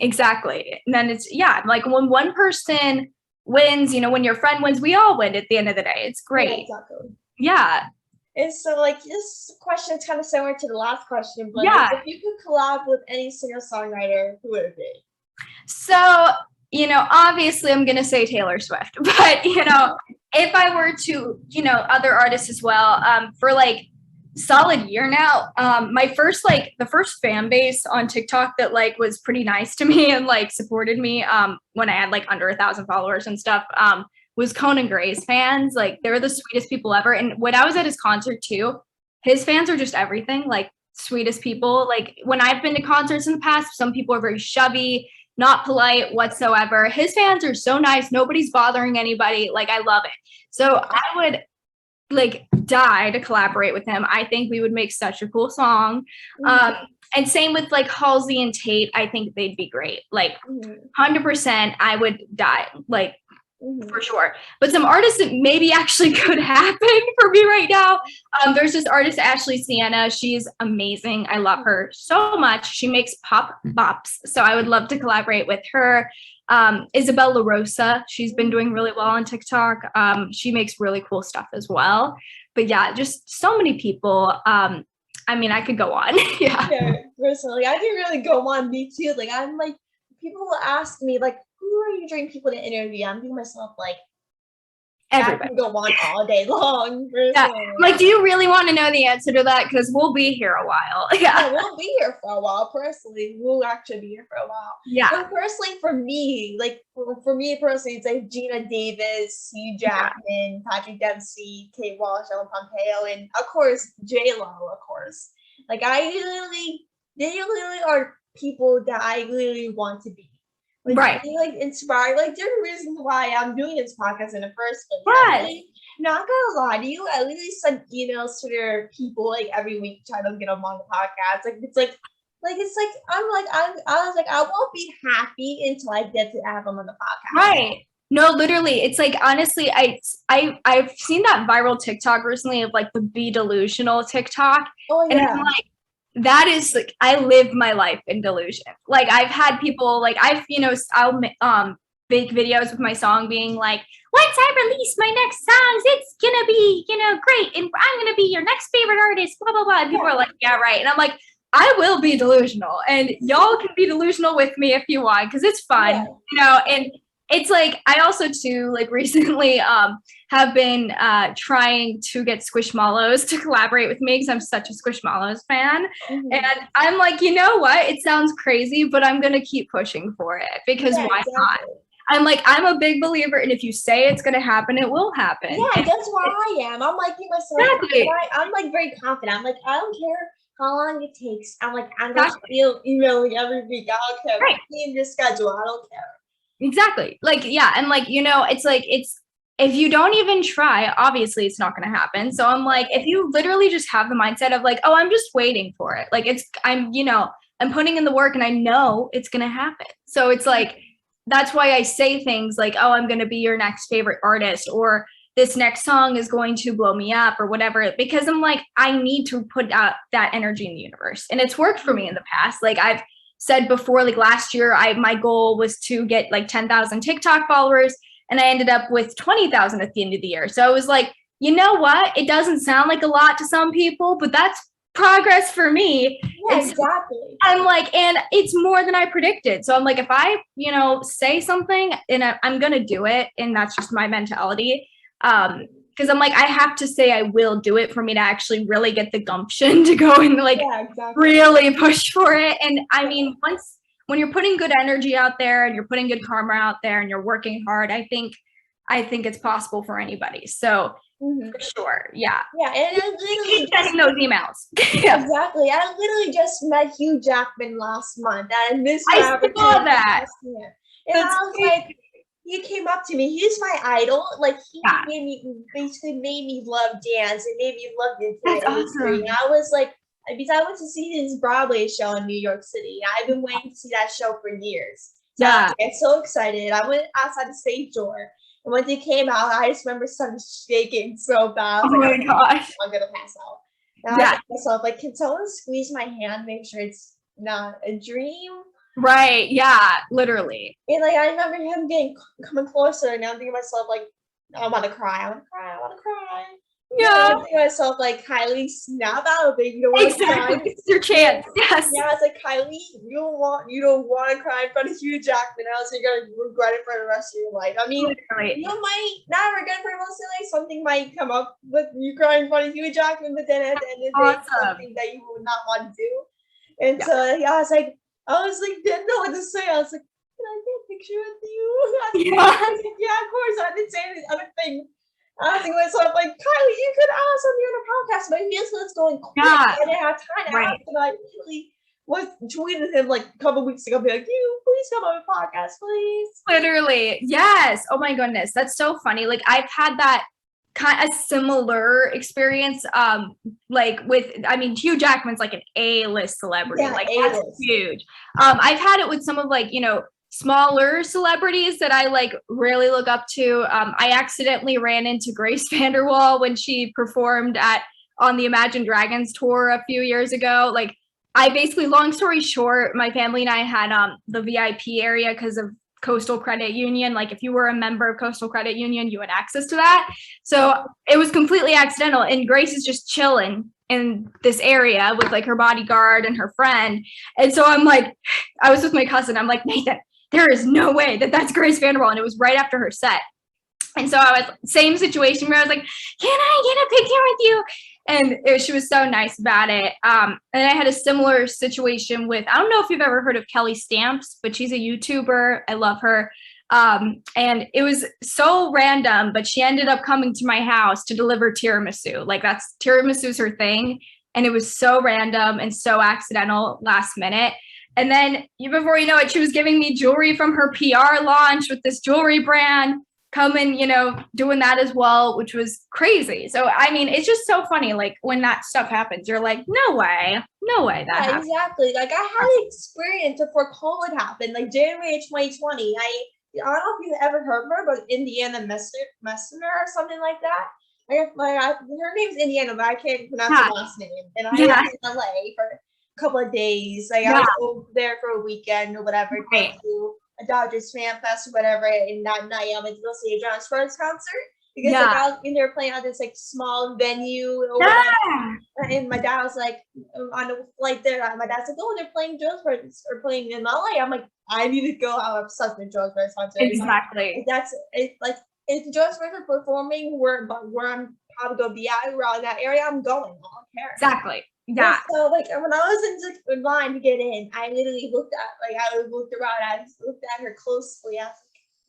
Exactly. And then it's like when one person wins, you know, when your friend wins, we all win at the end of the day. It's great. Yeah, exactly. Yeah. And so, like, this question is kind of similar to the last question, but like, if you could collab with any singer-songwriter, who would it be? So, you know, obviously I'm going to say Taylor Swift, but, you know, if I were to, you know, other artists as well, for like solid year now, the first fan base on TikTok that like was pretty nice to me and like supported me when I had like under 1,000 followers and stuff, was Conan Gray's fans. Like, they were the sweetest people ever. And when I was at his concert too, his fans are just everything, like sweetest people. Like, when I've been to concerts in the past, some people are very shovey, not polite whatsoever. His fans are so nice. Nobody's bothering anybody. Like, I love it. So I would like die to collaborate with him. I think we would make such a cool song. And same with like Halsey and Tate. I think they'd be great. Like 100%, I would die. Like, for sure. But some artists that maybe actually could happen for me right now. There's this artist, Ashley Sienna. She's amazing. I love her so much. She makes pop bops. So I would love to collaborate with her. Isabel La Rosa. She's been doing really well on TikTok. She makes really cool stuff as well. But yeah, just so many people. I mean, I could go on. Yeah. Personally, I can really go on. Me too. Like, I'm like, people will ask me like, who are you dream people to interview? I'm thinking myself like, everybody. I can go on all day long. Yeah. Like, do you really want to know the answer to that? Because we'll be here a while. Yeah, we'll be here for a while. Personally, we'll actually be here for a while. Yeah. But personally, for me, like for me personally, it's like Gina Davis, Hugh Jackman, Patrick Dempsey, Kate Walsh, Ellen Pompeo, and of course J-Lo. Of course, like they literally are people that I literally want to be. Like, right. They, like, inspire. Like, they're the reason why I'm doing this podcast in the first place. Yes. Really, not gonna lie to you, I literally send emails to their people like every week trying to get them on the podcast. Like, I was like, I won't be happy until I get to have them on the podcast. Right. No, literally, it's like, honestly, I've seen that viral TikTok recently of like the Be Delusional TikTok. Oh yeah. And I'm like, that is like, I live my life in delusion. Like, I've had people like, I'll fake videos with my song being like, once I release my next songs, it's gonna be, great, and I'm gonna be your next favorite artist, blah blah blah. And people are like, yeah, right. And I'm like, I will be delusional, and y'all can be delusional with me if you want, because it's fun, and it's like, I also too, like, recently have been trying to get Squishmallows to collaborate with me, because I'm such a Squishmallows fan. And I'm like, you know what? It sounds crazy, but I'm going to keep pushing for it, because why not? I'm like, I'm a big believer, and if you say it's going to happen, it will happen. Yeah, and that's where I am. I'm like, I'm like very confident. I'm like, I don't care how long it takes. I'm like, I'm going to feel emailing every week. I don't care. Right. In your schedule. I don't care. Exactly. Like, yeah. And like, it's like, if you don't even try, obviously it's not going to happen. So I'm like, if you literally just have the mindset of like, oh, I'm just waiting for it. Like, I'm putting in the work, and I know it's going to happen. So it's like, that's why I say things like, oh, I'm going to be your next favorite artist, or this next song is going to blow me up, or whatever, because I'm like, I need to put out that energy in the universe. And it's worked for me in the past. Like, I've said before, like last year, my goal was to get like 10,000 TikTok followers, and I ended up with 20,000 at the end of the year. So I was like, you know what? It doesn't sound like a lot to some people, but that's progress for me. Yeah, exactly. I'm like, and it's more than I predicted. So I'm like, if I, say something, and I'm going to do it, and that's just my mentality. Because I'm like, I have to say I will do it for me to actually really get the gumption to go and like really push for it. And I mean, when you're putting good energy out there, and you're putting good karma out there, and you're working hard, I think it's possible for anybody. So for sure. Yeah. Yeah. And I literally sending those emails. Exactly. I literally just met Hugh Jackman last month. I missed I saw that. And I was like, he came up to me. He's my idol. Like, he basically made me love dance, and made me love the industry. And I was like, because I went to see his Broadway show in New York City. I've been waiting to see that show for years. So I get so excited. I went outside the stage door, and when they came out, I just remember starting shaking so bad. My gosh. I'm gonna pass out. And I asked myself, like, can someone squeeze my hand, make sure it's not a dream? Right. Yeah. Literally. And like, I remember him coming closer, and I'm thinking to myself, like, I want to cry. I want to cry. Yeah. And I'm thinking to myself, like, Kylie, snap out of it. You don't want to cry. It's your chance. Yes. Yeah. It's like, Kylie, you don't want to cry in front of Hugh Jackman. Else you're gonna regret it for the rest of your life. I mean, you might not regret it for the rest of your life. Something might come up with you crying in front of Hugh Jackman, but then at the end of the day, it's something that you would not want to do. And so I was like, didn't know what to say. I was like, can I get a picture with you? Yeah, of course. I didn't say any other thing. I was thinking to myself, like, Kylie, you could ask on the podcast, but here's what's going quick. I didn't have time to ask, and I literally tweeted him like a couple weeks ago, be like, you please come on the podcast, please. Literally. Yes. Oh my goodness. That's so funny. Like, I've had that kind of similar experience, like Hugh Jackman's like an A-list celebrity, like A-list. That's huge. I've had it with some of like, smaller celebrities that I like really look up to. I accidentally ran into Grace Vanderwaal when she performed on the Imagine Dragons tour a few years ago. Like, I basically, long story short, my family and I had the VIP area because of Coastal Credit Union. Like, if you were a member of Coastal Credit Union, you had access to that. So it was completely accidental. And Grace is just chilling in this area with like her bodyguard and her friend. And so I'm like, I was with my cousin. I'm like, Nathan, there is no way that's Grace Vanderwaal. And it was right after her set. And so I was same situation where I was like, can I get a picture with you? And she was so nice about it. And I had a similar situation with, I don't know if you've ever heard of Kelly Stamps, but she's a YouTuber. I love her. And it was so random, but she ended up coming to my house to deliver tiramisu. Like, tiramisu's her thing. And it was so random and so accidental last minute. And then before you know it, she was giving me jewelry from her PR launch with this jewelry brand, coming, doing that as well, which was crazy. So, I mean, it's just so funny. Like, when that stuff happens, you're like, no way that happened. Exactly. Like, I had an experience before COVID happened, like January 2020. I don't know if you've ever heard of her, but Indiana Messenger or something like that. Her name's Indiana, but I can't pronounce her last name. And I was in LA for a couple of days. Like, I was over there for a weekend or whatever. a Dodgers fan fest or whatever, and that night I went to go see a John Sparks concert. Because like I was in there playing at this like small venue or whatever. And my dad was like on the flight there. My dad's like, "Oh, they're playing Joe's Brothers or playing in LA." I'm like, "I need to go." I'm obsessed with Joe's Brothers concert. Exactly. That's it. Like if Joe's Brothers are performing where I'm probably gonna be at around that area, I'm going. I don't care. Exactly. Yeah. So like when I was in line to get in, I literally looked around. I just looked at her closely. I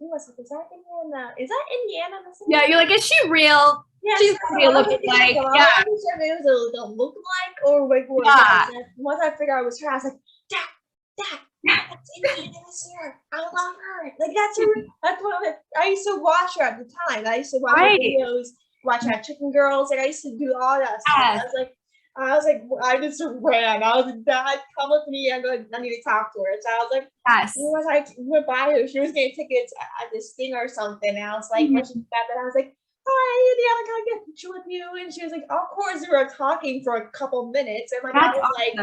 was like, is that Indiana? Is that Indiana? Yeah, you're like, is she real? Yeah, she's real looking like. Yeah. I wasn't sure if it was a look-alike or like what. Yeah. Once I figured out it was her, I was like, Dad, that's Indiana this year. I love her. Like that's her. That's what I used to watch her at the time. I used to watch her videos, watch her Chicken Girls. Like I used to do all that stuff. I was like, I just ran. I was like, Dad, come with me. I need to talk to her. So I was like, I went by her. She was getting tickets at this thing or something. And I was like, when she got that, I was like, hi, Indiana, can I get a picture with you? And she was like, of course. We were talking for a couple minutes. And my dad was like,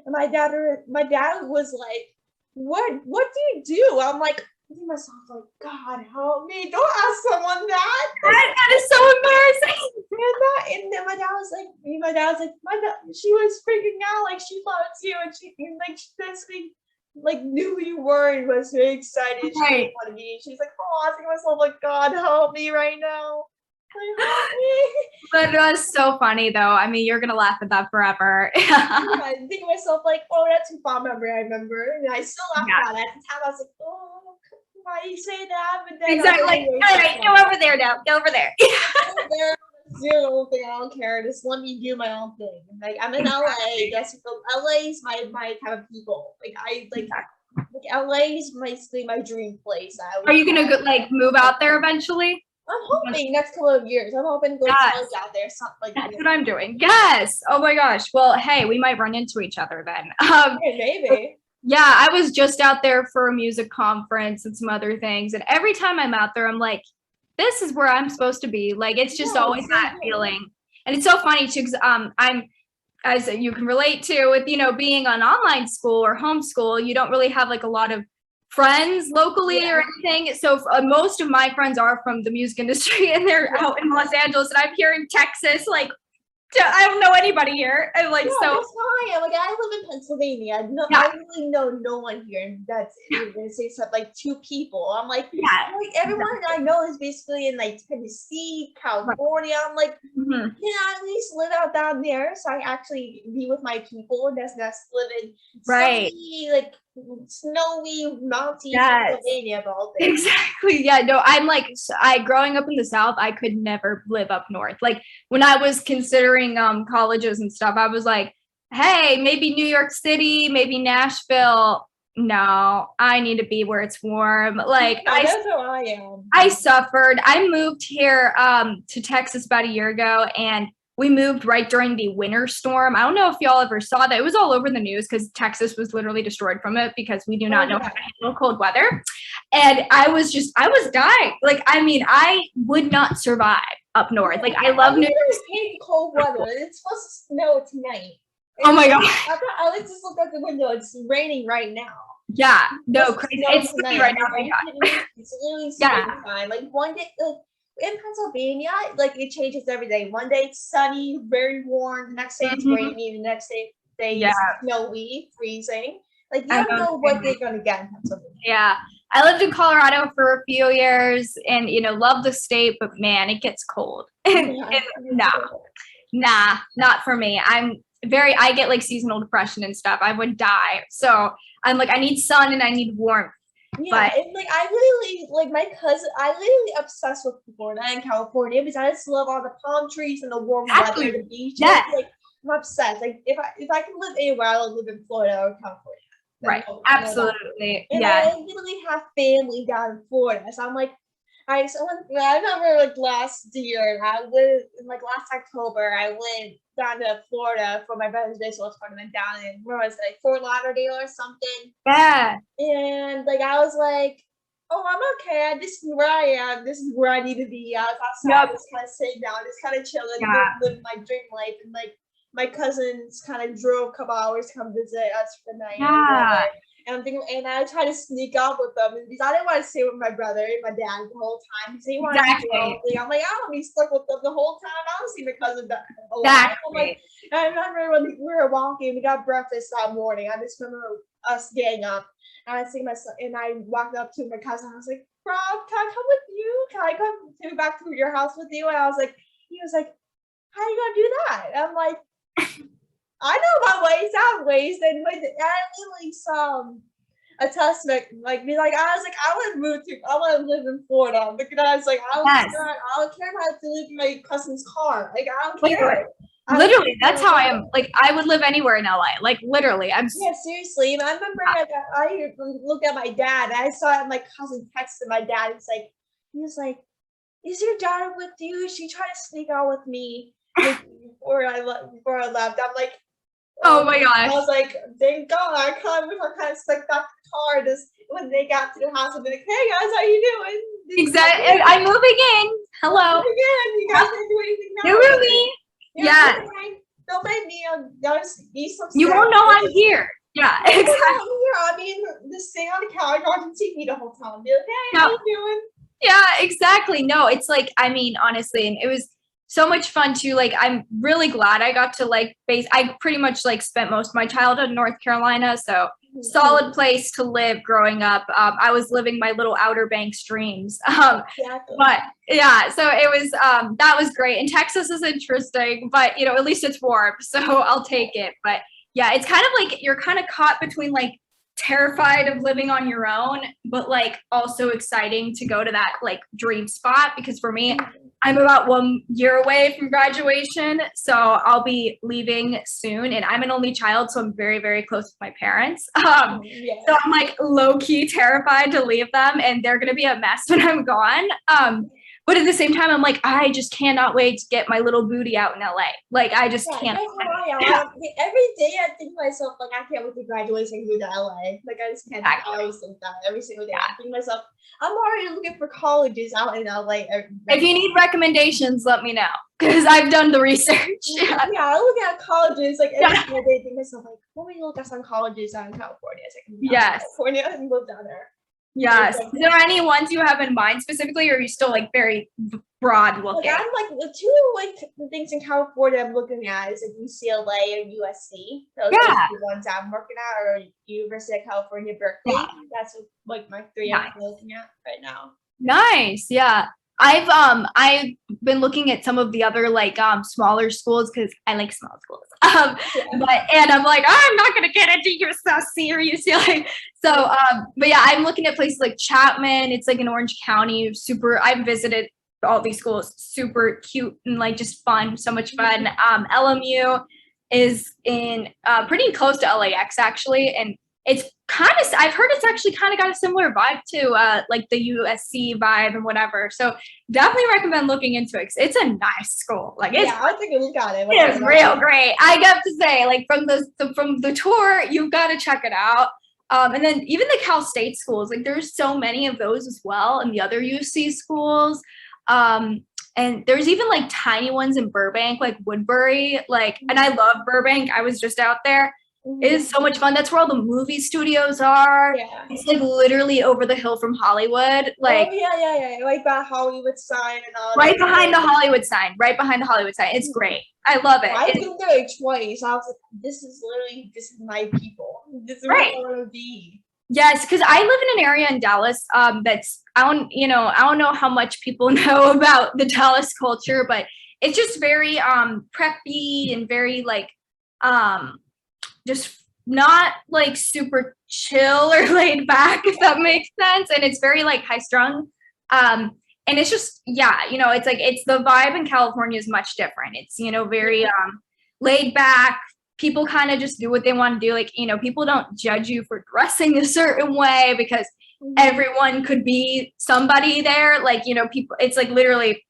and my dad was like, what do you do? I'm like, I think myself like, God help me! Don't ask someone that. That is so embarrassing. And then my dad was like, she was freaking out, like she loves you, and she basically like knew who you were and was very excited. She didn't want to be. She's like, oh, I was thinking to myself like, God help me right now. Like, help me. But it was so funny though. I mean, you're gonna laugh at that forever. I think to myself like, oh, that's a fond memory. I remember, and I still laugh about it. At the time, I was like, oh. Why do you say that? But then exactly. All right, go over there now. Go over there. Do your own thing. I don't care. Just let me do my own thing. Like I'm in LA. LA is my type of people. Like LA is basically my dream place. Are you gonna move out there eventually? I'm hoping next couple of years. I'm hoping to go college out there. Something like that's what I'm doing. Yes. Oh my gosh. Well, hey, we might run into each other then. Maybe. Yeah, I was just out there for a music conference and some other things. And every time I'm out there, I'm like, this is where I'm supposed to be. Like, it's just always that feeling. And it's so funny too, because I'm, as you can relate to with, being on online school or homeschool, you don't really have like a lot of friends locally or anything. So most of my friends are from the music industry and they're out in Los Angeles, and I'm here in Texas, like, I don't know anybody here. I'm like, so that's why like I live in Pennsylvania. I really know no one here, and that's you're gonna say something like 2 people. I'm like, everyone I know is basically in like Tennessee, California. I'm like, I at least live out down there, so I actually be with my people. That's living sunny, like snowy, mountain Pennsylvania of all things. Exactly. Yeah. No, I'm like, growing up in the South, I could never live up north. Like when I was considering colleges and stuff, I was like, hey, maybe New York City, maybe Nashville. No, I need to be where it's warm. Like that's how I am. I suffered. I moved here to Texas about a year ago, and we moved right during the winter storm. I don't know if y'all ever saw that. It was all over the news because Texas was literally destroyed from it because we do not know how to handle cold weather. And I was dying. Like, I mean, I would not survive up north. Like, I love New York. Hate cold weather. It's supposed to snow tonight. Oh my God. I like just look out the window. It's raining right now. Yeah. No, crazy. It's right now. It's literally time. Like one day, in Pennsylvania, like it changes every day. One day it's sunny, very warm. The next day it's rainy. The next day it's snowy, freezing. Like you don't know what they're gonna get in Pennsylvania. Yeah, I lived in Colorado for a few years, and love the state, but man, it gets cold. Nah, not for me. I get like seasonal depression and stuff. I would die. So I'm like, I need sun and I need warmth. Yeah, and like I literally like my cousin. I literally obsessed with Florida and California because I just love all the palm trees and the warm weather, the beach. Yeah, like I'm obsessed. Like if I can live anywhere, I'll live in Florida or California. Right, absolutely. And I literally have family down in Florida, so I'm like, I remember like last year, like last October, I went down to Florida for my brother's baseball tournament down in where was it, like Fort Lauderdale or something. Yeah. And like I was like, oh, I'm okay. This is where I am. This is where I need to be. I was outside, just kind of sitting down, just kind of chilling, living my dream life. And like my cousins kind of drove a couple hours to come visit us for the night. Yeah. And I'm thinking, and I try to sneak up with them because I didn't want to stay with my brother and my dad the whole time because they wanted to do everything. I'm like, I don't be stuck with them the whole time. I don't see my cousin a lot. I'm like, and I remember when we were walking, we got breakfast that morning. I just remember us getting up, and I see my son, and I walked up to my cousin. I was like, Rob, can I come with you? Can I come back to your house with you? And I was like, he was like, how are you gonna do that? And I'm like, I know about ways, I have ways. And I literally saw a testament, like be like, I was like, I want to live in Florida because I was like, I don't care if I have to live in my cousin's car. Like, I don't care. Literally, that's how I am. Like, I would live anywhere in LA. Like, literally, yeah, seriously. And I remember I looked at my dad, and I saw my cousin texted my dad. He was like, is your daughter with you? She tried to sneak out with me before I left. I'm like, oh my gosh. I was like, thank God. I kind of stuck back to the car just when they got to the house. I'd be like, hey guys, how you doing? Exactly. I'm moving in. Hello. Again, you guys didn't do anything now. You're moving. Yeah. Don't make me you won't know I'm here. Yeah, exactly. I mean, just stay on the couch watching TV the whole time. Be like, hey, how you doing? Yeah, exactly. No, it's like, I mean, honestly, and it was so much fun too. Like, I'm really glad I got to I pretty much spent most of my childhood in North Carolina. So solid place to live growing up. I was living my little Outer Banks dreams. Exactly. But yeah, so it was, that was great. And Texas is interesting, but at least it's warm. So I'll take it. But yeah, it's kind of like, you're kind of caught between terrified of living on your own, but also exciting to go to that dream spot, because for me, I'm about 1 year away from graduation, so I'll be leaving soon, and I'm an only child, so I'm very, very close with my parents. So I'm low-key terrified to leave them, and they're gonna be a mess when I'm gone. But at the same time, I'm I just cannot wait to get my little booty out in LA. I just can't. Every day I think to myself, I can't wait to graduate and go to LA. I just can't. Exactly. I always think that every single day. I think to myself, I'm already looking for colleges out in LA. If you need recommendations, let me know, because I've done the research. Yeah, I look at colleges every single day. I think to myself, let me look at some colleges out in California. So I can California and live down there. Yes. Is there any ones you have in mind specifically, or are you still very broad looking? I'm the two things in California I'm looking at is UCLA and USC. Those are the ones I'm working at, or University of California, Berkeley. Yeah. That's my three I'm looking at right now. Nice. Yeah. I've been looking at some of the other smaller schools, because I like small schools. And I'm I'm not gonna get into USC or UCLA. So but yeah, I'm looking at places like Chapman. It's in Orange County. I've visited all these schools, super cute and just fun, so much fun. LMU is in pretty close to LAX actually, and it's I've heard it's actually kind of got a similar vibe to the USC vibe and whatever. So definitely recommend looking into it, because it's a nice school. I'll take a look at it. It's real great. I got to say, from the tour, you've got to check it out. And then even the Cal State schools, there's so many of those as well, and the other UC schools. And there's even tiny ones in Burbank, Woodbury, and I love Burbank. I was just out there. It is so much fun. That's where all the movie studios are. Yeah. It's literally over the hill from Hollywood. Yeah. By Hollywood sign and all. Right behind the Hollywood sign. It's great. I love it. I've been there twice. I was this is my people. This is where I want to be. Yes, because I live in an area in Dallas that's I don't know how much people know about the Dallas culture, but it's just very preppy and very just not super chill or laid back, if that makes sense. And it's very high strung. And it's just, it's the vibe in California is much different. It's, very laid back. People kind of just do what they want to do. People don't judge you for dressing a certain way, because everyone could be somebody there. People, it's literally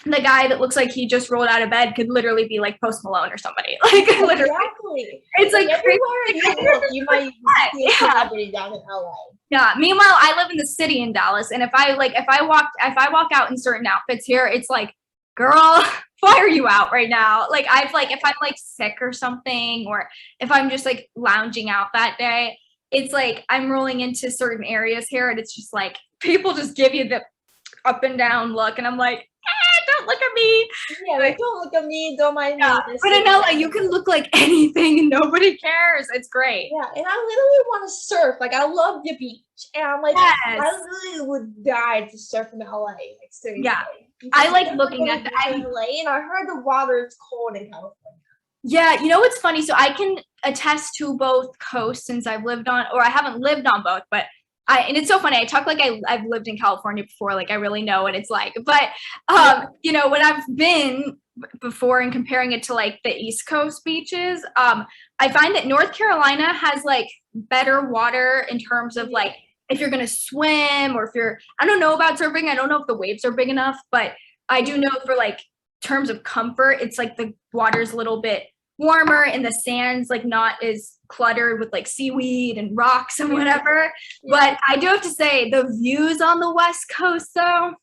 the guy that looks like he just rolled out of bed could literally be Post Malone or somebody. Literally. Exactly. It's everywhere you might see a celebrity down in LA. Yeah. Meanwhile, I live in the city in Dallas, and if I walk out in certain outfits here, it's girl, why are you out right now? If I'm sick or something, or if I'm just lounging out that day, it's like I'm rolling into certain areas here and it's just like people just give you the up and down look and I'm like, don't look at me. Yeah, like, don't look at me, don't mind me. But in LA, you can look like anything and nobody cares. It's great. Yeah, and I literally want to surf. Like, I love the beach. And I'm like, yes. I literally would die to surf in LA. Like, seriously. Yeah. I like looking at that. LA, and I heard the water is cold in California. Yeah, you know what's funny? So I can attest to both coasts since I've lived on, or I haven't lived on both, but and it's so funny. I talk like I've lived in California before, like I really know what it's like. But you know, when I've been before and comparing it to like the East Coast beaches, I find that North Carolina has like better water in terms of like if you're gonna swim or if you're, I don't know about surfing. I don't know if the waves are big enough, but I do know for like terms of comfort, it's like the water's a little bit warmer and the sand's like not as cluttered with like seaweed and rocks and whatever. But I do have to say the views on the West Coast though,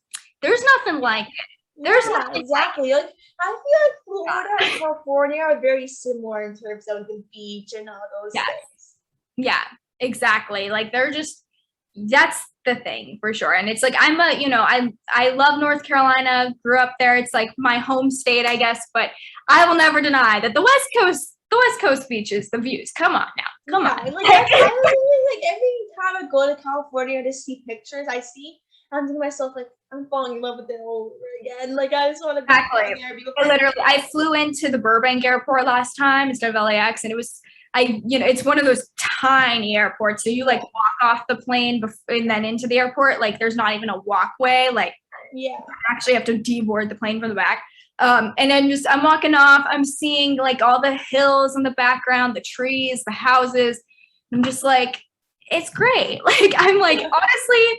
there's nothing like it. There's nothing exactly like I feel like Florida and California are very similar in terms of the beach and all those things. Yeah, exactly. Like they're just, that's the thing for sure. And it's like I'm a, you know, I love North Carolina, grew up there. It's like my home state, I guess, but I will never deny that the West Coast beaches, the views. Come on now. Come on. Like I literally, like every time I go to California to see pictures I'm thinking to myself like I'm falling in love with it all over again. Like I just want to be there. Literally, I flew into the Burbank airport last time instead of LAX, and it was it's one of those tiny airports. So you like walk off the plane and then into the airport. Like there's not even a walkway. Like you actually have to deboard the plane from the back. And then I'm walking off. I'm seeing like all the hills in the background, the trees, the houses. I'm just like, it's great. Like I'm like, honestly,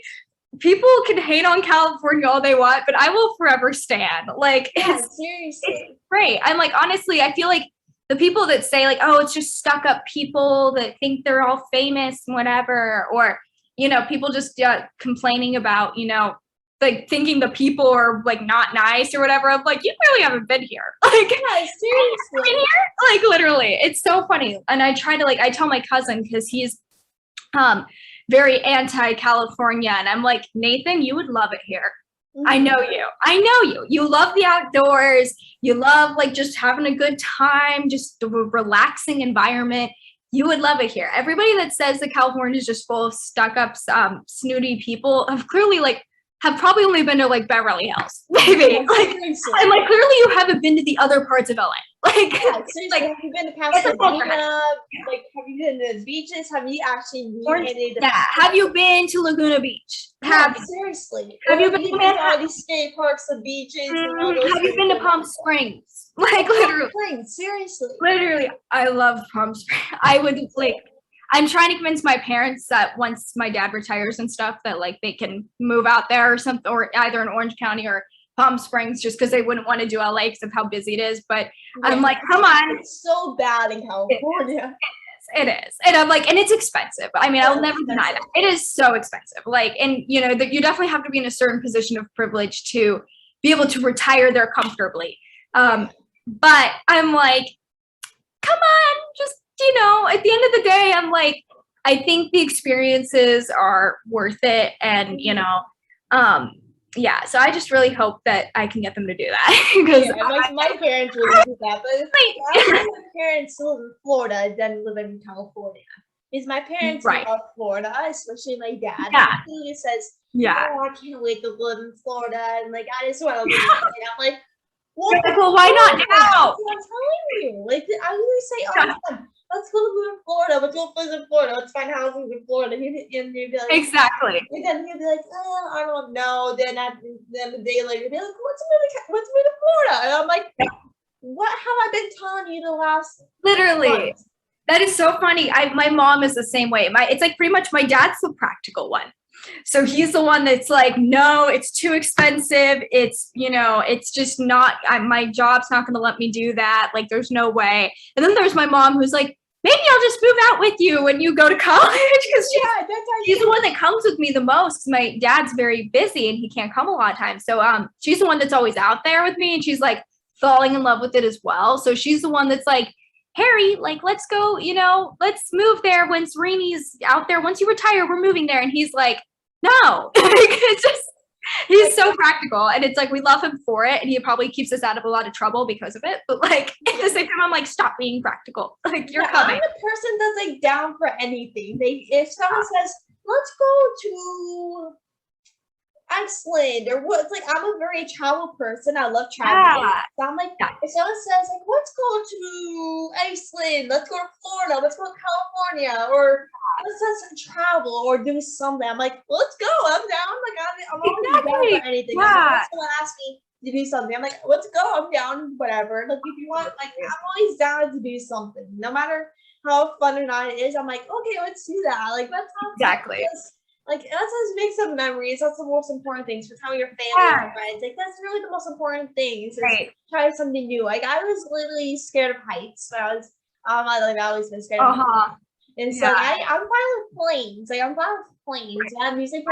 people can hate on California all they want, but I will forever stand. Like seriously, it's great. I'm like, honestly, I feel like the people that say like, oh, it's just stuck up people that think they're all famous and whatever, or, you know, people just complaining about, you know, like thinking the people are like not nice or whatever. I'm like, you really haven't been here. Like, seriously, here? Like literally, it's so funny. And I try to like, I tell my cousin because he's very anti-California, and I'm like, Nathan, you would love it here. I know you. You love the outdoors. You love like just having a good time, just a relaxing environment. You would love it here. Everybody that says that California is just full of stuck-up, snooty people have clearly have probably only been to like Beverly Hills, maybe. And like clearly you haven't been to the other parts of LA. Like, like have you been to Pasadena? Like have you been to the beaches? Have you actually have you been to Laguna Beach? Seriously. Have you been to all these skate parks, the beaches, and all those have you been to Palm Springs? Like literally. Seriously. Literally, I love Palm Springs. I would like I'm trying to convince my parents that once my dad retires and stuff that like they can move out there or something, or either in Orange County or Palm Springs, just because they wouldn't want to do LA because of how busy it is. But I'm like, come on. It's so bad in California. It is. And I'm like, and it's expensive. I mean, I'll never deny that. It is so expensive. Like, and you know, that you definitely have to be in a certain position of privilege to be able to retire there comfortably. But I'm like, come on, just, you know, at the end of the day, I'm like, I think the experiences are worth it. And, you know, yeah, so I just really hope that I can get them to do that. Because my parents wouldn't do that, but my parents live in Florida than live in California. Because my parents love Florida, especially my dad. He says, oh, I can't wait to live in Florida, and like I just want to live in Florida. I'm like, well, why not now? I'm telling you. Like I always say all the time, let's go live in Florida. Let's go live in Florida. Let's find houses in Florida. And he'd be like, exactly. And then he'd be like, oh, I don't know. Then the day later, he'd be like, let's move to Florida. And I'm like, what have I been telling you the last literally month? That is so funny. My mom is the same way. It's like pretty much my dad's the practical one. So he's the one that's like, no, it's too expensive. It's, you know, it's just not, my job's not going to let me do that. Like, there's no way. And then there's my mom who's like, maybe I'll just move out with you when you go to college. Because she's the one that comes with me the most. My dad's very busy and he can't come a lot of times. So she's the one that's always out there with me. And she's like falling in love with it as well. So she's the one that's like, Harry, like, let's go, let's move there once Rini's out there. Once you retire, we're moving there. And he's like, no. It's just, he's so practical. And it's like, we love him for it. And he probably keeps us out of a lot of trouble because of it. But like, at the same time, I'm like, stop being practical. Like, you're coming. I'm the person that's like down for anything. If someone says, let's go to Iceland or what, it's like, I'm a very travel person. I love traveling. Yeah. So I'm like, if someone says like, let's go to Iceland, let's go to Florida, let's go to California, or let's travel or do something, I'm like, let's go. I'm down. Like, I'm always down for anything. Yeah. Like, someone asks me to do something, I'm like, let's go. I'm down. Whatever. Like, if you want, like, I'm always down to do something, no matter how fun or not it is. I'm like, okay, let's do that. Like, that's how exactly. Like, let's just make some memories. That's the most important things for time with your family and friends. Like, that's really the most important thing. Is try something new. Like, I was literally scared of heights. But I've always been scared of heights. And so I'm fine with planes. Like, I'm fine with planes. I'm usually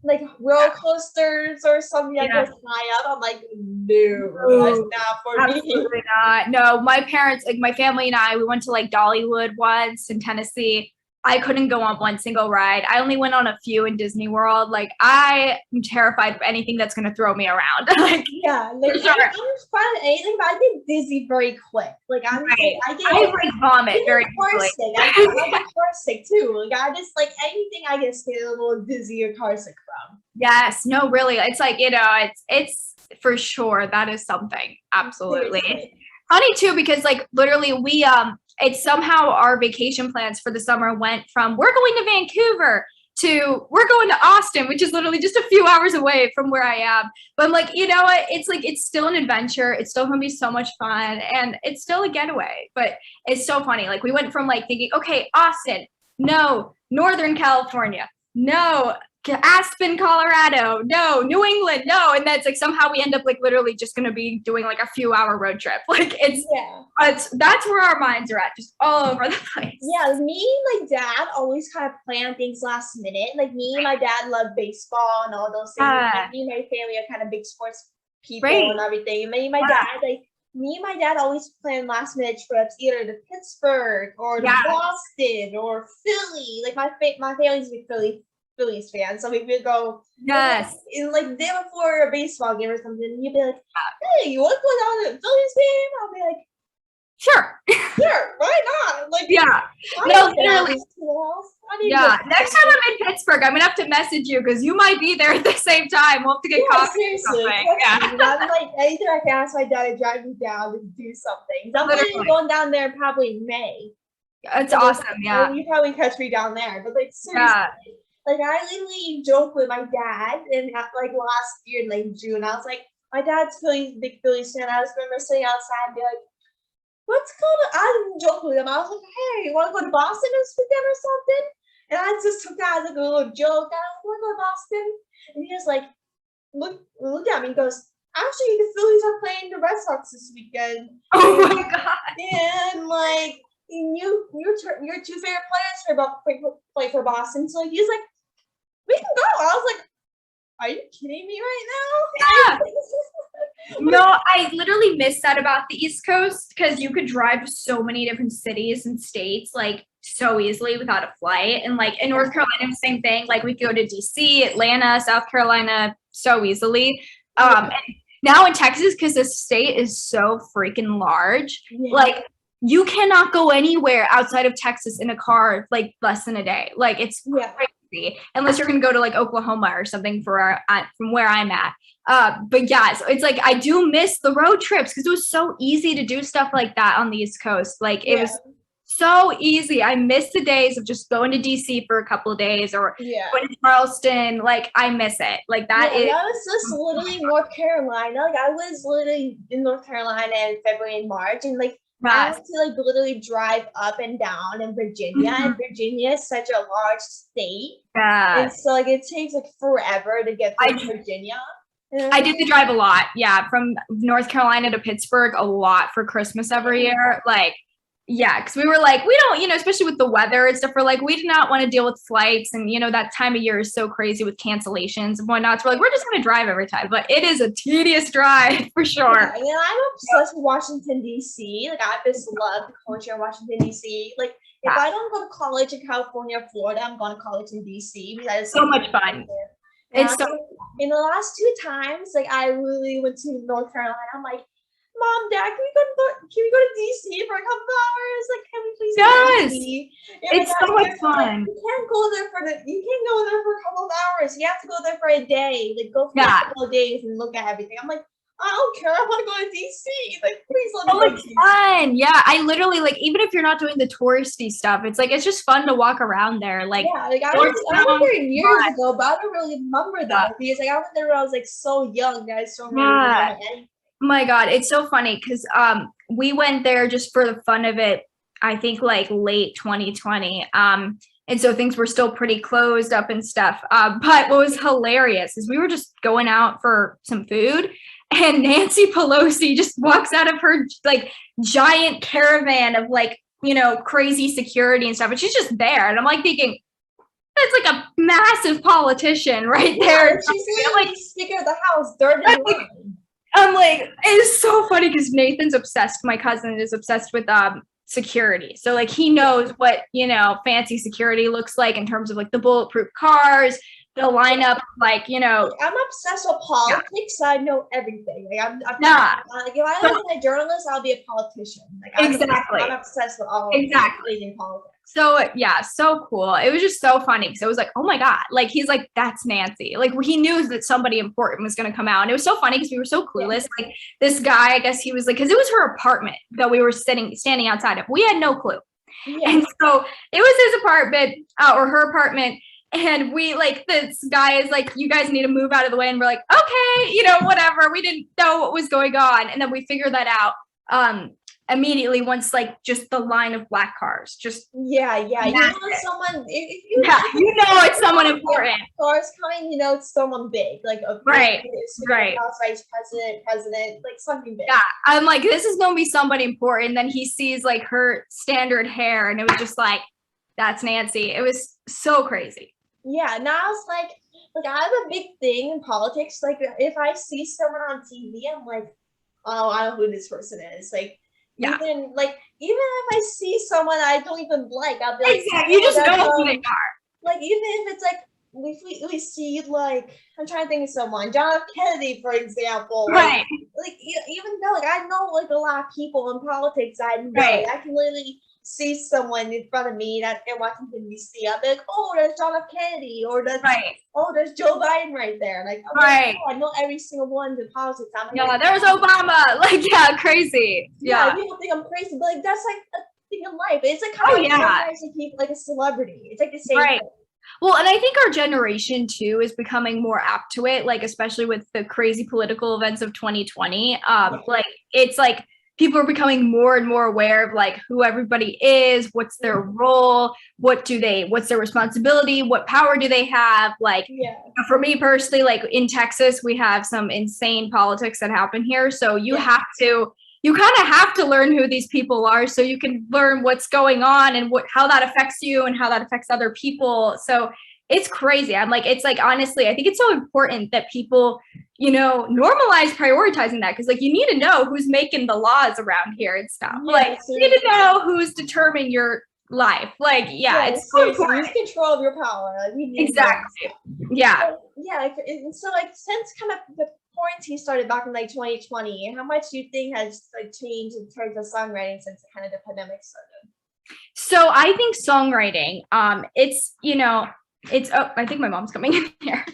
like roller coasters or something that goes high up. I'm like, no, that's not for me. Absolutely not. No, my parents, like my family and I, we went to like Dollywood once in Tennessee. I couldn't go on one single ride. I only went on a few in Disney World. Like, I am terrified of anything that's going to throw me around. Like, I'm fine with anything, but I get dizzy very quick. Like, I vomit very quickly. I get car sick too. Like, I just, like, anything I get a little dizzy or car sick from. Yes. No, really. It's like, it's for sure. That is something. Absolutely. Seriously. Funny too, because like literally it's somehow our vacation plans for the summer went from we're going to Vancouver to we're going to Austin, which is literally just a few hours away from where I am. But I'm like, you know what? It's like, it's still an adventure. It's still going to be so much fun and it's still a getaway, but it's so funny. Like, we went from like thinking, okay, Austin, no, Northern California, no, Aspen, Colorado, no, New England, no. And that's like, somehow we end up like literally just going to be doing like a few hour road trip. Like, that's where our minds are at, just all over the place. Yeah, me and my dad always kind of plan things last minute. Like, me and my dad love baseball and all those things. Like, me and my family are kind of big sports people and everything. And me and my dad always plan last minute trips either to Pittsburgh or to Boston or Philly. Like, my family's a big Phillies fan, so we would go in like day before a baseball game or something, and you'd be like, hey, you want to go down to the Phillies game? I'll be like, sure, why not? Like, no, literally. Next time I'm in Pittsburgh, I'm gonna have to message you because you might be there at the same time. We'll have to get coffee. Seriously, I'm like, either I can ask my dad to drive me down to do something. I'm literally going down there probably in May. It's awesome. You probably catch me down there, but like, seriously. Like, I literally joke with my dad, and like last year in like June, I was like, my dad's big Phillies fan. I was remember sitting outside and be like, let's go to, I didn't joke with him. I was like, hey, you want to go to Boston this weekend or something? And I just took that as like a little joke. I want to go to Boston. And he just like, look at me and goes, actually, the Phillies are playing the Red Sox this weekend. Oh my God. And like, your two favorite players play for Boston. So he's like, we can go. I was like, are you kidding me right now? Yeah. No, I literally miss that about the East Coast because you could drive to so many different cities and states like so easily without a flight. And like in North Carolina, same thing. Like, we could go to DC, Atlanta, South Carolina so easily. And now in Texas, because the state is so freaking large, like, you cannot go anywhere outside of Texas in a car like less than a day. Like, it's crazy unless you're going to go to like Oklahoma or something from where I'm at. But yeah, so it's like, I do miss the road trips because it was so easy to do stuff like that on the East Coast. Like, it was so easy. I miss the days of just going to DC for a couple of days or going to Charleston. Like, I miss it. Like, that was just literally North Carolina. Like, I was literally in North Carolina in February and March, and like, I have to like literally drive up and down in Virginia, and Virginia is such a large state. And so like, it takes like forever to get to Virginia. I did the drive a lot. Yeah. From North Carolina to Pittsburgh a lot for Christmas every year. Like, Yeah, because we were like, we don't, especially with the weather and stuff, we're like, we do not want to deal with flights. And, that time of year is so crazy with cancellations and whatnot. So we're like, we're just going to drive every time. But it is a tedious drive for sure. Yeah, and I'm obsessed with Washington, D.C. Like, I just love the culture of Washington, D.C. Like, if I don't go to college in California or Florida, I'm going to college in D.C. That is so much fun. It's so in the last 2 times, like, I really went to North Carolina. I'm like, Mom, Dad, can we go to DC for a couple hours? Like, can we please go to DC? It's so much fun. Like, you can't go there for a couple of hours. You have to go there for a day. Like, go for a couple of days and look at everything. I'm like, I don't care. I want to go to DC. Like, please let me go to DC. Fun. Yeah, I literally, like, even if you're not doing the touristy stuff, it's like, it's just fun to walk around there. Like, yeah, like, I went there years ago, but I don't really remember that because, like, I went there when I was, like, so young. I just don't remember anything. Oh my God, it's so funny because we went there just for the fun of it, I think like late 2020. And so things were still pretty closed up and stuff. But what was hilarious is we were just going out for some food and Nancy Pelosi just walks out of her like giant caravan of like, crazy security and stuff. And she's just there. And I'm like thinking, that's like a massive politician right there. Yeah, she's like Speaker of the House, third in line. I'm like, it's so funny because Nathan's obsessed. My cousin is obsessed with security. So like he knows what, fancy security looks like in terms of like the bulletproof cars, the lineup, like, I'm obsessed with politics. So I know everything. Like like if I was a journalist, I'll be a politician. Like I'm obsessed with all of politics. So yeah, so cool. It was just so funny because it was like, oh my God, like he's like, that's Nancy. Like he knew that somebody important was going to come out. And it was so funny because we were so clueless. Yeah. Like this guy, I guess he was like, because it was her apartment that we were standing outside of. We had no clue. Yeah. And so it was his apartment or her apartment. And we like, this guy is like, you guys need to move out of the way. And we're like, okay, whatever. We didn't know what was going on. And then we figured that out. Immediately once like just the line of black cars just someone if you it's someone important, cars coming, it's someone big, like a right House vice president, like something big. Yeah, I'm like, this is gonna be somebody important. And then he sees like her standard hair and it was just like, that's Nancy. It was so crazy. Yeah, now it's like I have a big thing in politics. Like if I see someone on TV, I'm like, oh, I know who this person is. Like yeah. Even if I see someone I don't even like, I'll be like, exactly. You just know who they are. Like even if it's like we see like I'm trying to think of someone, John F. Kennedy, for example. Right. Like even though like I know like a lot of people in politics, I know I can literally see someone in front of me that in Washington D.C. I'll be like, oh, there's John F. Kennedy, or there's Joe Biden right there. Like, like, oh, I know every single one in politics. There's Obama. Like, yeah, crazy. Yeah, people think I'm crazy, but like that's like a thing in life. It's like how people like a celebrity. It's like the same thing. Well, and I think our generation too is becoming more apt to it, like especially with the crazy political events of 2020. Like it's like people are becoming more and more aware of like who everybody is, what's their role, what's their responsibility, what power do they have? Like for me personally, like in Texas, we have some insane politics that happen here. So you kind of have to learn who these people are so you can learn what's going on and how that affects you and how that affects other people. So it's crazy. I'm like, it's like, honestly, I think it's so important that people, normalize prioritizing that. Cause like, you need to know who's making the laws around here and stuff. Like you need to know who's determining your life. Like, it's so important. Use control of your power. Like, exactly. Yeah. And so like, since kind of the quarantine started back in like 2020, how much do you think has like changed in terms of songwriting since kind of the pandemic started? So I think songwriting, it's, I think my mom's coming in here.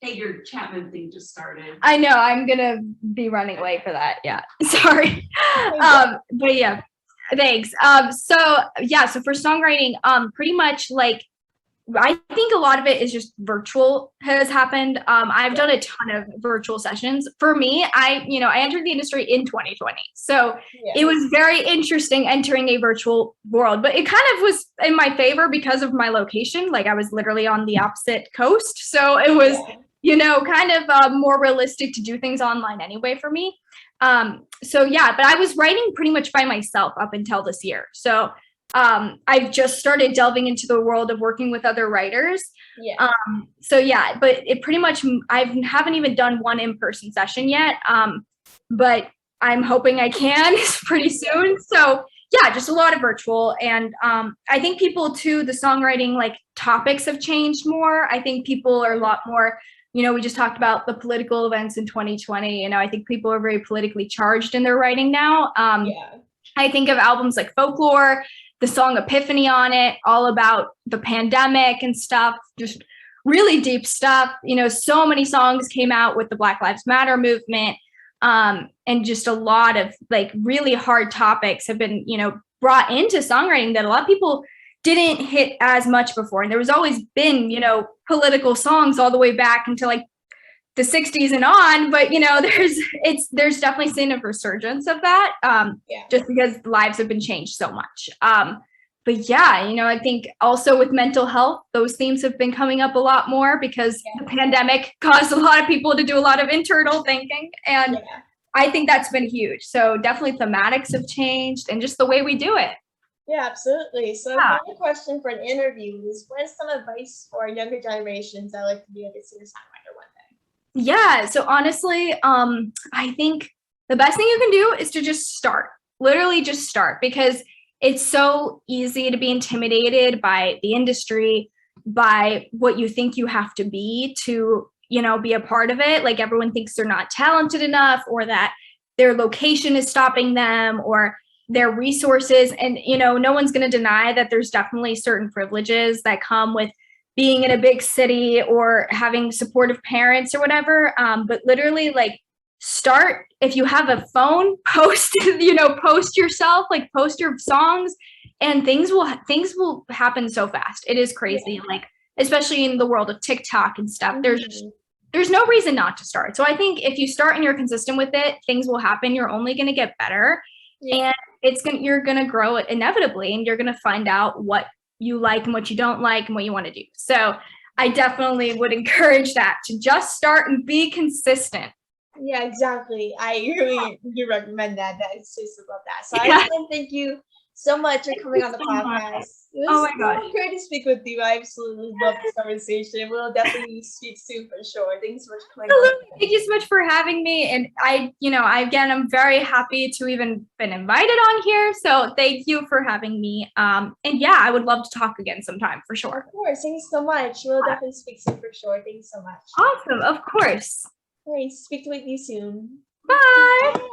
Hey, your Chapman thing just started. I know, I'm gonna be running late for that. Yeah, sorry. But yeah, thanks. So for songwriting, pretty much like, I think a lot of it is just virtual has happened. I've done a ton of virtual sessions. For me, I entered the industry in 2020. So it was very interesting entering a virtual world, but it kind of was in my favor because of my location. Like I was literally on the opposite coast. So it was kind of more realistic to do things online anyway for me. So yeah, but I was writing pretty much by myself up until this year. So I've just started delving into the world of working with other writers. Yeah. So yeah, but it pretty much, I haven't even done one in-person session yet. But I'm hoping I can pretty soon. So yeah, just a lot of virtual. And I think people too, the songwriting like topics have changed more. I think people are a lot more, we just talked about the political events in 2020. I think people are very politically charged in their writing now. Yeah. I think of albums like Folklore, the song Epiphany on it, all about the pandemic and stuff, just really deep stuff. So many songs came out with the Black Lives Matter movement. And just a lot of like really hard topics have been, brought into songwriting that a lot of people didn't hit as much before. And there was always been, political songs all the way back into like the 60s and on, but there's definitely seen a resurgence of that, just because lives have been changed so much. But yeah, I think also with mental health, those themes have been coming up a lot more because the pandemic caused a lot of people to do a lot of internal thinking. And I think that's been huge. So definitely thematics have changed and just the way we do it. Yeah, absolutely. So my question for an interview is, what is some advice for younger generations that like to be a singer-songwriter one day? Yeah, so honestly, I think the best thing you can do is to just start. Literally just start, because it's so easy to be intimidated by the industry, by what you think you have to be to, be a part of it. Like everyone thinks they're not talented enough, or that their location is stopping them, or their resources. And, no one's going to deny that there's definitely certain privileges that come with being in a big city or having supportive parents or whatever. But literally, like, start. If you have a phone, post yourself, like post your songs, and things will happen so fast. It is crazy. Like, especially in the world of TikTok and stuff, there's no reason not to start. So I think if you start and you're consistent with it, things will happen. You're only going to get better, and you're going to grow it inevitably, and you're going to find out what you like and what you don't like and what you want to do. So I definitely would encourage that, to just start and be consistent. Yeah, exactly. I really do recommend that. I seriously love that. So I just want to thank you so much for coming on the podcast. It was so great to speak with you. I absolutely love this conversation. We'll definitely speak soon for sure. Thanks so much for coming on. Thank you so much for having me. And I'm very happy to even been invited on here. So thank you for having me. And yeah, I would love to talk again sometime for sure. Of course. Thank you so much. We'll definitely speak soon for sure. Thank you so much. Awesome. Of course. All right. Speak with you soon. Bye.